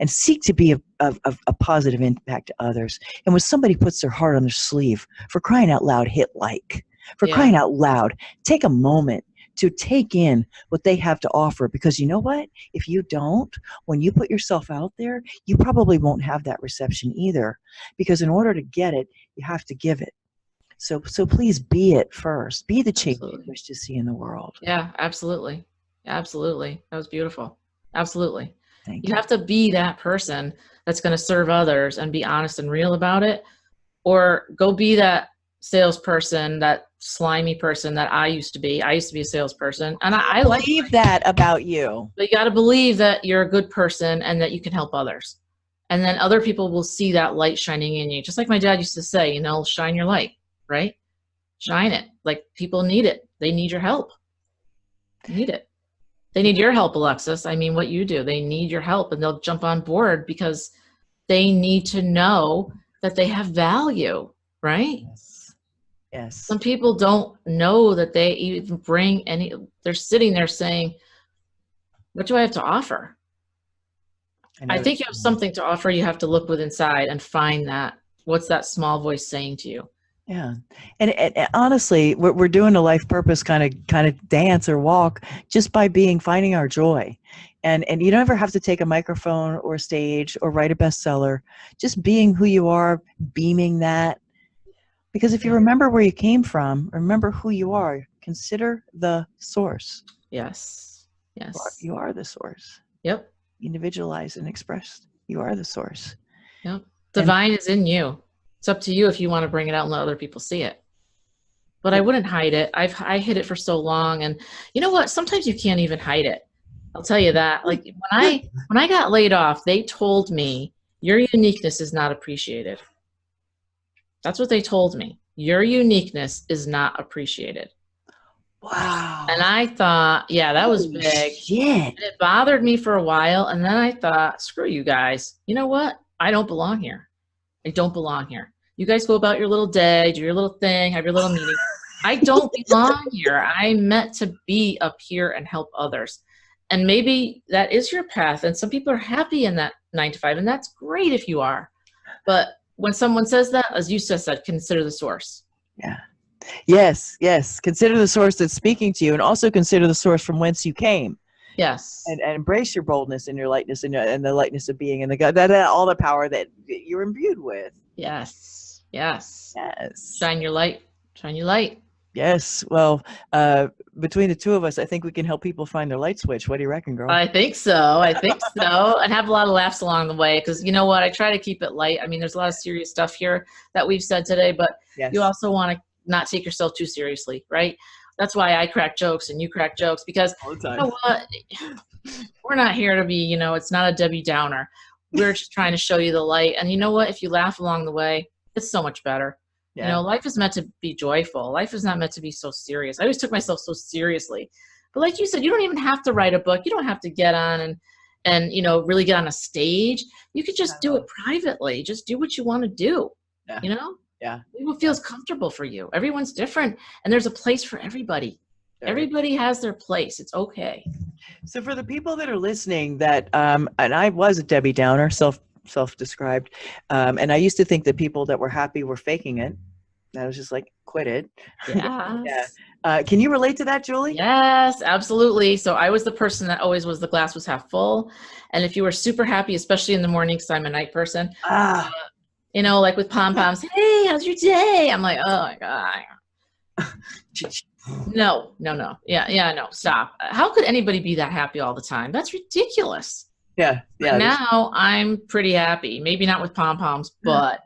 [SPEAKER 1] And seek to be a positive impact to others. And when somebody puts their heart on their sleeve, for crying out loud, hit like. For crying out loud, take a moment to take in what they have to offer. Because you know what? If you don't, when you put yourself out there, you probably won't have that reception either. Because in order to get it, you have to give it. So please be it first. Be the change you wish to see in the world.
[SPEAKER 2] Yeah, absolutely. Absolutely. That was beautiful. Absolutely.
[SPEAKER 1] Thank
[SPEAKER 2] you have to be that person that's going to serve others and be honest and real about it, or go be that salesperson, that slimy person that I used to be. I used to be a salesperson, and I
[SPEAKER 1] believe that about you.
[SPEAKER 2] But you got to believe that you're a good person and that you can help others. And then other people will see that light shining in you. Just like my dad used to say, you know, shine your light, right? Shine it. Like, people need it. They need your help. They need it. They need your help, Alexis. I mean, what you do, they need your help, and they'll jump on board because they need to know that they have value, right?
[SPEAKER 1] Yes. Yes.
[SPEAKER 2] Some people don't know that they even bring any, they're sitting there saying, what do I have to offer? I think you have something to offer. You have to look within inside and find that. What's that small voice saying to you?
[SPEAKER 1] Yeah. And honestly, we're doing a life purpose kind of dance or walk just by finding our joy. And you don't ever have to take a microphone or stage or write a bestseller. Just being who you are, beaming that. Because if you remember where you came from, remember who you are, consider the source.
[SPEAKER 2] Yes. Yes.
[SPEAKER 1] You are the source.
[SPEAKER 2] Yep.
[SPEAKER 1] Individualized and expressed. You are the source.
[SPEAKER 2] Yep. Divine is in you. It's up to you if you want to bring it out and let other people see it. But I wouldn't hide it. I hid it for so long. And you know what? Sometimes you can't even hide it. I'll tell you that. Like when I got laid off, they told me your uniqueness is not appreciated. That's what they told me. Your uniqueness is not appreciated.
[SPEAKER 1] Wow.
[SPEAKER 2] And I thought, yeah, that was big.
[SPEAKER 1] Shit.
[SPEAKER 2] And it bothered me for a while. And then I thought, screw you guys. You know what? I don't belong here. I don't belong here. You guys go about your little day, do your little thing, have your little meeting. I don't belong here. I'm meant to be up here and help others. And maybe that is your path. And some people are happy in that 9 to 5, and that's great if you are. But when someone says that, as you just said, consider the source.
[SPEAKER 1] Yeah. Yes, yes. Consider the source that's speaking to you, and also consider the source from whence you came.
[SPEAKER 2] Yes.
[SPEAKER 1] And embrace your boldness and your lightness and the lightness of being and that all the power that you're imbued with.
[SPEAKER 2] Yes. Yes.
[SPEAKER 1] Yes.
[SPEAKER 2] Shine your light. Shine your light.
[SPEAKER 1] Yes. Well, between the two of us, I think we can help people find their light switch. What do you reckon, girl?
[SPEAKER 2] I think so. I think so. And have a lot of laughs along the way. Because you know what? I try to keep it light. I mean, there's a lot of serious stuff here that we've said today, but
[SPEAKER 1] Yes.
[SPEAKER 2] you also want to not take yourself too seriously, right? That's why I crack jokes and you crack jokes, because
[SPEAKER 1] All the time.
[SPEAKER 2] you know what? We're not here to be, you know, it's not a Debbie Downer. We're just trying to show you the light. And you know what? If you laugh along the way, it's so much better.
[SPEAKER 1] Yeah.
[SPEAKER 2] You know, life is meant to be joyful. Life is not meant to be so serious. I always took myself so seriously. But like you said, you don't even have to write a book. You don't have to get on and you know, really get on a stage. You could just do it privately. Just do what you want to do.
[SPEAKER 1] Yeah.
[SPEAKER 2] You know?
[SPEAKER 1] Yeah.
[SPEAKER 2] Do what feels comfortable for you. Everyone's different, and there's a place for everybody.
[SPEAKER 1] Sure.
[SPEAKER 2] Everybody has their place. It's okay.
[SPEAKER 1] So for the people that are listening that, and I was a Debbie Downer, self-described, and I used to think that people that were happy were faking it. I was just like, quit it.
[SPEAKER 2] Yes.
[SPEAKER 1] Yeah. Can you relate to that, Julie?
[SPEAKER 2] Yes, absolutely. So I was the person that always was the glass was half full. And if you were super happy, especially in the morning, because I'm a night person, you know, like with pom-poms, hey, how's your day? I'm like, oh my God. No. Yeah, no, stop. How could anybody be that happy all the time? That's ridiculous.
[SPEAKER 1] Yeah.
[SPEAKER 2] But now I'm pretty happy. Maybe not with pom-poms, but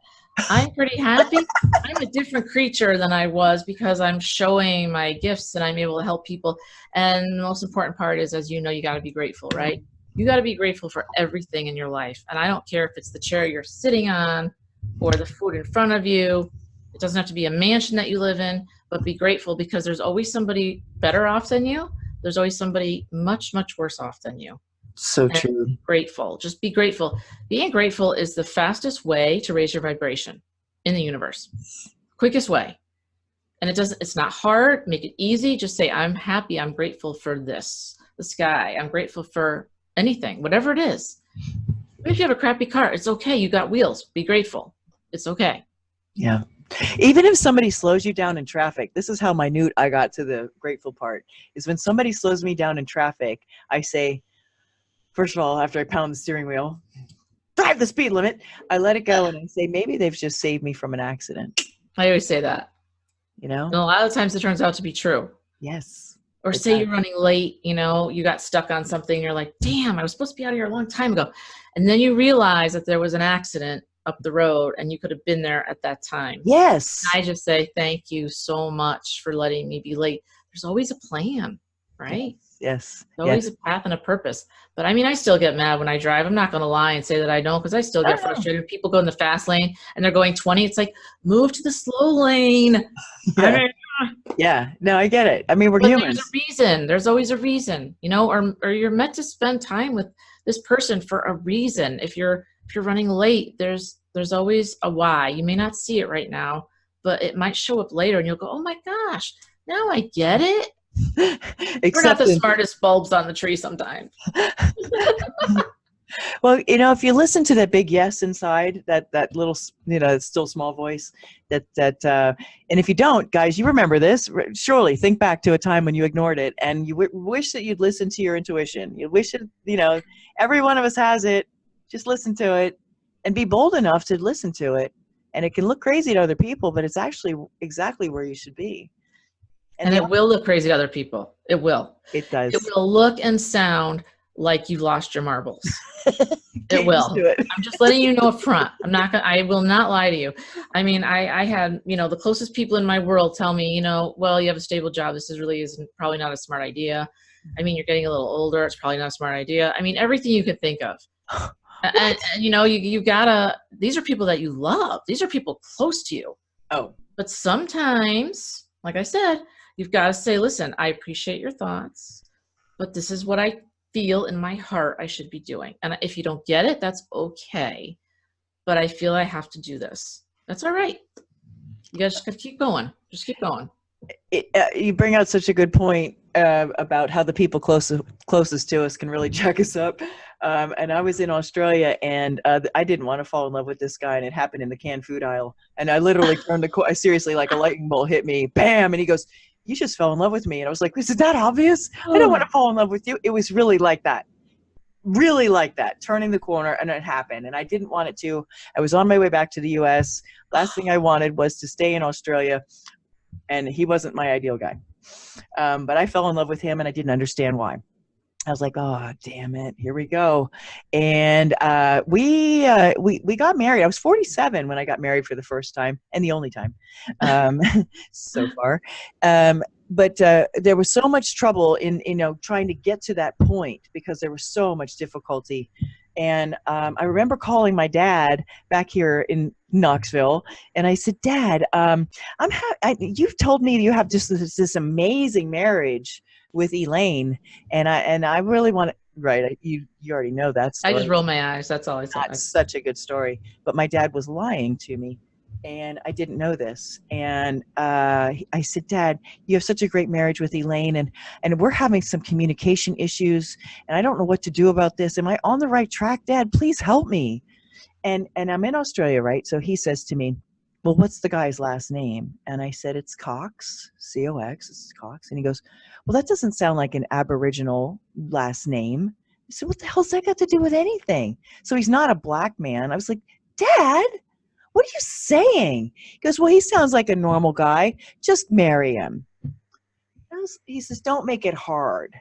[SPEAKER 2] I'm pretty happy. I'm a different creature than I was because I'm showing my gifts and I'm able to help people. And the most important part is, as you know, you got to be grateful, right? You got to be grateful for everything in your life. And I don't care if it's the chair you're sitting on or the food in front of you. It doesn't have to be a mansion that you live in, but be grateful, because there's always somebody better off than you. There's always somebody much, much worse off than you.
[SPEAKER 1] So true.
[SPEAKER 2] Grateful. Just be grateful. Being grateful is the fastest way to raise your vibration in the universe. Quickest way. And it's not hard. Make it easy. Just say, I'm happy. I'm grateful for this, the sky. I'm grateful for anything, whatever it is. Even if you have a crappy car, it's okay. You got wheels. Be grateful. It's okay.
[SPEAKER 1] Yeah. Even if somebody slows you down in traffic, this is how minute I got to the grateful part, is when somebody slows me down in traffic, I say, first of all, after I pound the steering wheel, drive the speed limit, I let it go and I say, maybe they've just saved me from an accident.
[SPEAKER 2] I always say that.
[SPEAKER 1] You know?
[SPEAKER 2] And a lot of times it turns out to be true.
[SPEAKER 1] Yes.
[SPEAKER 2] Or say you're running late, you know, you got stuck on something, you're like, damn, I was supposed to be out of here a long time ago. And then you realize that there was an accident up the road and you could have been there at that time.
[SPEAKER 1] Yes.
[SPEAKER 2] And I just say, thank you so much for letting me be late. There's always a plan, right?
[SPEAKER 1] Yes.
[SPEAKER 2] There's always a path and a purpose. But I mean, I still get mad when I drive. I'm not going to lie and say that I don't, because I still get frustrated. People go in the fast lane and they're going 20. It's like, move to the slow lane.
[SPEAKER 1] Yeah. Yeah. No, I get it. I mean, we're humans.
[SPEAKER 2] There's a reason. There's always a reason, you know, or you're meant to spend time with this person for a reason. If you're running late, there's always a why. You may not see it right now, but it might show up later and you'll go, oh my gosh, now I get it. We're not the smartest bulbs on the tree sometimes.
[SPEAKER 1] Well, you know, if you listen to that big yes inside, that little, you know, still small voice, and if you don't, guys, you remember this. Surely think back to a time when you ignored it and you wish that you'd listen to your intuition. You wish it, you know, every one of us has it. Just listen to it and be bold enough to listen to it. And it can look crazy to other people, but it's actually exactly where you should be.
[SPEAKER 2] And it will look crazy to other people. It will.
[SPEAKER 1] It does.
[SPEAKER 2] It will look and sound like you lost your marbles. It will. I'm just letting you know up front. I will not lie to you. I mean, I had, you know, the closest people in my world tell me, you know, well, you have a stable job. This isn't probably not a smart idea. I mean, you're getting a little older. It's probably not a smart idea. I mean, everything you could think of. And you know, you gotta, these are people that you love. These are people close to you.
[SPEAKER 1] Oh.
[SPEAKER 2] But sometimes, like I said, you've got to say, listen, I appreciate your thoughts, but this is what I feel in my heart I should be doing. And if you don't get it, that's okay. But I feel I have to do this. That's all right. You guys just got to keep going. Just keep going.
[SPEAKER 1] You bring out such a good point about how the people closest to us can really jack us up. And I was in Australia and I didn't want to fall in love with this guy, and it happened in the canned food aisle. And I literally turned seriously, like a lightning bolt hit me, bam. And he goes, you just fell in love with me. And I was like, is that obvious? I don't want to fall in love with you. It was really like that. really like that, turning the corner, and it happened. And I didn't want it to. I was on my way back to the US. Last thing I wanted was to stay in Australia, and he wasn't my ideal guy. But I fell in love with him, and I didn't understand why. I was like, oh, damn it, here we go. And we got married. I was 47 when I got married for the first time, and the only time so far. But there was so much trouble in trying to get to that point, because there was so much difficulty. And I remember calling my dad back here in Knoxville, and I said, Dad, you've told me you have just this amazing marriage with Elaine, and I really want to. Right, you already know that story.
[SPEAKER 2] I just roll my eyes. That's all I said.
[SPEAKER 1] That's such a good story. But my dad was lying to me, and I didn't know this. And I said, Dad, you have such a great marriage with Elaine, and we're having some communication issues, and I don't know what to do about this. Am I on the right track, Dad? Please help me. And I'm in Australia, right? So he says to me, well, what's the guy's last name? And I said, it's Cox, C-O-X, it's Cox. And he goes, well, that doesn't sound like an Aboriginal last name. I said, what the hell's that got to do with anything? So he's not a black man. I was like, Dad, what are you saying? He goes, well, he sounds like a normal guy. Just marry him. He says, don't make it hard.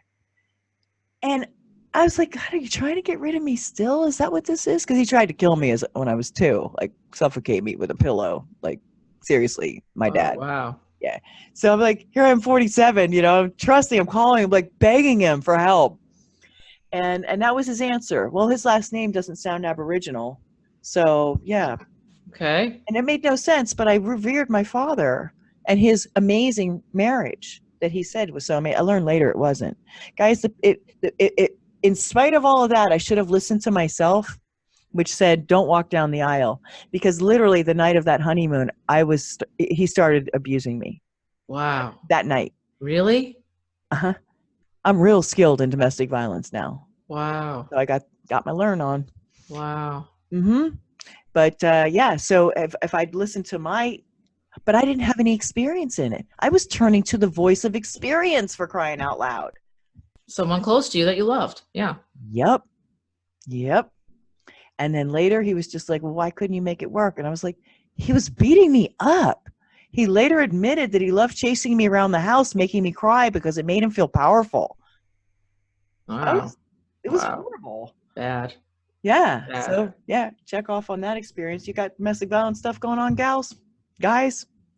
[SPEAKER 1] And I was like, God, are you trying to get rid of me still? Is that what this is? Because he tried to kill me when I was 2, like suffocate me with a pillow. Like, seriously, my dad.
[SPEAKER 2] Wow.
[SPEAKER 1] Yeah. So I'm like, here I'm 47, I'm trusting, I'm calling him, like begging him for help. And that was his answer. Well, his last name doesn't sound Aboriginal. So, yeah.
[SPEAKER 2] Okay. And
[SPEAKER 1] it made no sense, but I revered my father and his amazing marriage that he said was so amazing. I learned later it wasn't. Guys, in spite of all of that, I should have listened to myself, which said, don't walk down the aisle. Because literally the night of that honeymoon, he started abusing me.
[SPEAKER 2] Wow.
[SPEAKER 1] That night.
[SPEAKER 2] Really?
[SPEAKER 1] Uh-huh. I'm real skilled in domestic violence now.
[SPEAKER 2] Wow.
[SPEAKER 1] So I got my learn on.
[SPEAKER 2] Wow.
[SPEAKER 1] Mm-hmm. But yeah, so if I'd listened to but I didn't have any experience in it. I was turning to the voice of experience, for crying out loud.
[SPEAKER 2] Someone close to you that you loved. Yeah.
[SPEAKER 1] Yep. And then later he was just like, well, why couldn't you make it work? And I was like, he was beating me up. He later admitted that he loved chasing me around the house, making me cry because it made him feel powerful.
[SPEAKER 2] Wow.
[SPEAKER 1] It was horrible.
[SPEAKER 2] Bad.
[SPEAKER 1] Yeah.
[SPEAKER 2] Bad.
[SPEAKER 1] So yeah, check off on that experience. You got domestic violence stuff going on, guys.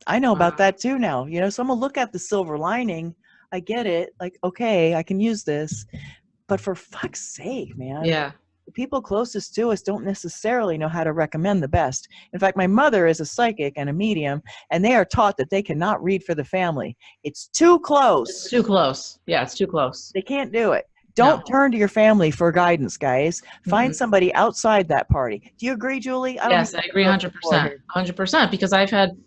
[SPEAKER 1] I know about that too now. So I'm gonna look at the silver lining. I get it. Like, okay, I can use this, but for fuck's sake, man.
[SPEAKER 2] Yeah.
[SPEAKER 1] The people closest to us don't necessarily know how to recommend the best. In fact, my mother is a psychic and a medium, and they are taught that they cannot read for the family. It's too close.
[SPEAKER 2] It's too close. Yeah, it's too close.
[SPEAKER 1] They can't do it. Don't turn to your family for guidance, guys. Find somebody outside that party. Do you agree, Julie?
[SPEAKER 2] Yes, I agree 100%. 100%, because I've had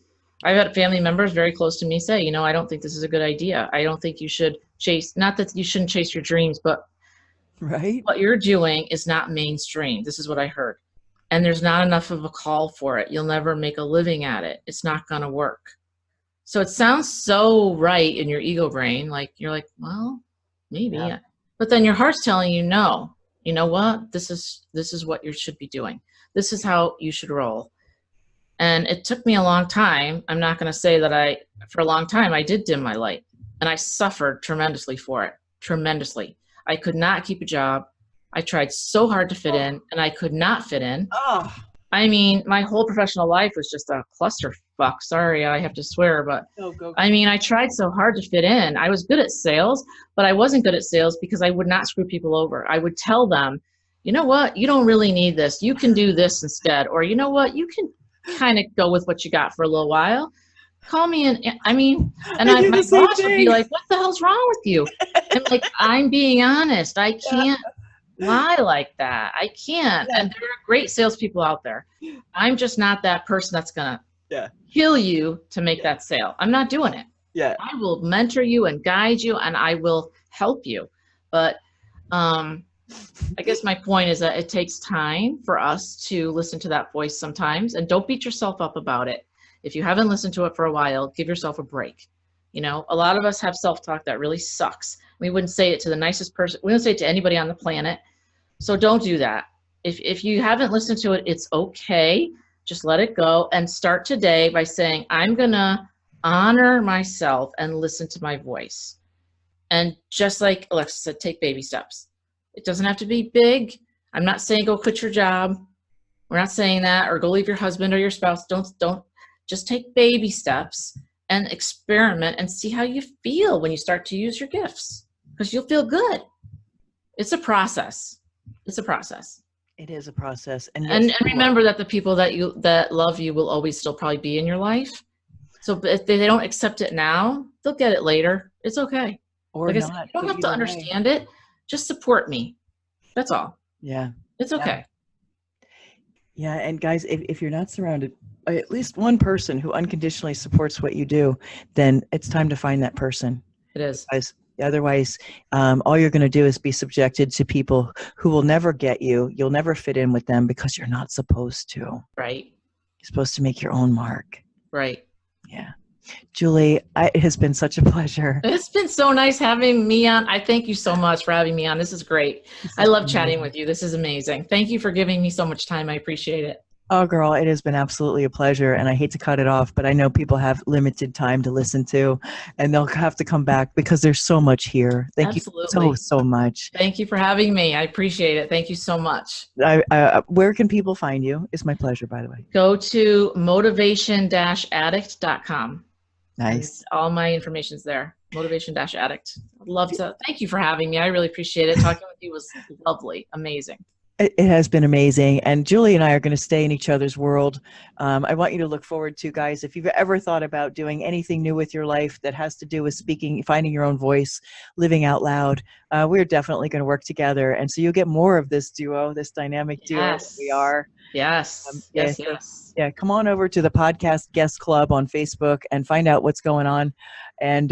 [SPEAKER 2] family members very close to me say, I don't think this is a good idea. I don't think you should chase, not that you shouldn't chase your dreams, but what you're doing is not mainstream. This is what I heard. And there's not enough of a call for it. You'll never make a living at it. It's not going to work. So it sounds so right in your ego brain. Like, you're like, well, maybe. Yeah. But then your heart's telling you, no, you know what? This is what you should be doing. This is how you should roll. And it took me a long time. I'm not going to say that for a long time, I did dim my light, and I suffered tremendously for it. Tremendously. I could not keep a job. I tried so hard to fit in, and I could not fit in.
[SPEAKER 1] Oh.
[SPEAKER 2] I mean, my whole professional life was just a clusterfuck. Sorry, I have to swear, but I mean, I tried so hard to fit in. I was good at sales, but I wasn't good at sales because I would not screw people over. I would tell them, you know what? You don't really need this. You can do this instead. Or you know what? You can kind of go with what you got for a little while. Call me in. My boss would be like, what the hell's wrong with you? And like, I'm being honest. I can't lie like that. I can't. Yeah. And there are great salespeople out there. I'm just not that person that's going to kill you to make that sale. I'm not doing it.
[SPEAKER 1] Yeah.
[SPEAKER 2] I will mentor you and guide you, and I will help you. But I guess my point is that it takes time for us to listen to that voice sometimes, and don't beat yourself up about it. If you haven't listened to it for a while, give yourself a break. A lot of us have self-talk that really sucks. We wouldn't say it to the nicest person. We wouldn't say it to anybody on the planet. So don't do that. If you haven't listened to it, it's okay. Just let it go and start today by saying, I'm going to honor myself and listen to my voice. And just like Alexis said, take baby steps. It doesn't have to be big. I'm not saying go quit your job. We're not saying that, or go leave your husband or your spouse. Don't just take baby steps and experiment and see how you feel when you start to use your gifts, because you'll feel good. It's a process. It's a process.
[SPEAKER 1] It is a process. And,
[SPEAKER 2] and remember that the people that love you will always still probably be in your life. So if they don't accept it now, they'll get it later. It's okay.
[SPEAKER 1] Or
[SPEAKER 2] like
[SPEAKER 1] not.
[SPEAKER 2] I said, you don't have to understand it. Just support me. That's all.
[SPEAKER 1] Yeah.
[SPEAKER 2] It's okay.
[SPEAKER 1] Yeah. And guys, if you're not surrounded by at least one person who unconditionally supports what you do, then it's time to find that person.
[SPEAKER 2] It is.
[SPEAKER 1] Because otherwise, all you're going to do is be subjected to people who will never get you. You'll never fit in with them because you're not supposed to.
[SPEAKER 2] Right.
[SPEAKER 1] You're supposed to make your own mark.
[SPEAKER 2] Right.
[SPEAKER 1] Yeah. Julie, it has been such a pleasure.
[SPEAKER 2] It's been so nice having me on. I thank you so much for having me on. This is great. I love chatting with you. This is amazing. Thank you for giving me so much time. I appreciate it.
[SPEAKER 1] Oh, girl, it has been absolutely a pleasure, and I hate to cut it off, but I know people have limited time to listen to, and they'll have to come back because there's so much here. Thank
[SPEAKER 2] Absolutely.
[SPEAKER 1] you so much.
[SPEAKER 2] Thank you for having me. I appreciate it. Thank you so much.
[SPEAKER 1] Where can people find you? It's my pleasure, by the way.
[SPEAKER 2] Go to motivation-addict.com.
[SPEAKER 1] Nice.
[SPEAKER 2] And all my information's there. Motivation-addict. I'd love to. Thank you for having me. I really appreciate it. Talking with you was lovely. Amazing.
[SPEAKER 1] It has been amazing. And Julie and I are going to stay in each other's world. I want you to look forward to, guys, if you've ever thought about doing anything new with your life that has to do with speaking, finding your own voice, living out loud, we're definitely going to work together. And so you'll get more of this duo, this dynamic duo that we are.
[SPEAKER 2] Yes. Yes.
[SPEAKER 1] Yeah, come on over to the Podcast Guest Club on Facebook and find out what's going on, and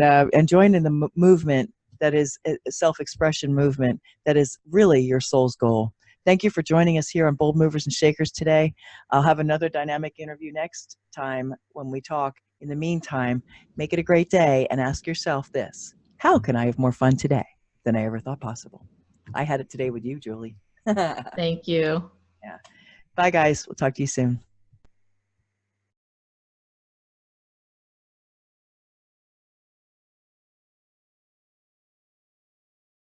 [SPEAKER 1] join in the movement that is a self-expression movement that is really your soul's goal. Thank you for joining us here on Bold Movers and Shakers today. I'll have another dynamic interview next time when we talk. In the meantime, make it a great day and ask yourself this: how can I have more fun today than I ever thought possible? I had it today with you, Julie.
[SPEAKER 2] Thank you.
[SPEAKER 1] Yeah. Bye, guys. We'll talk to you soon.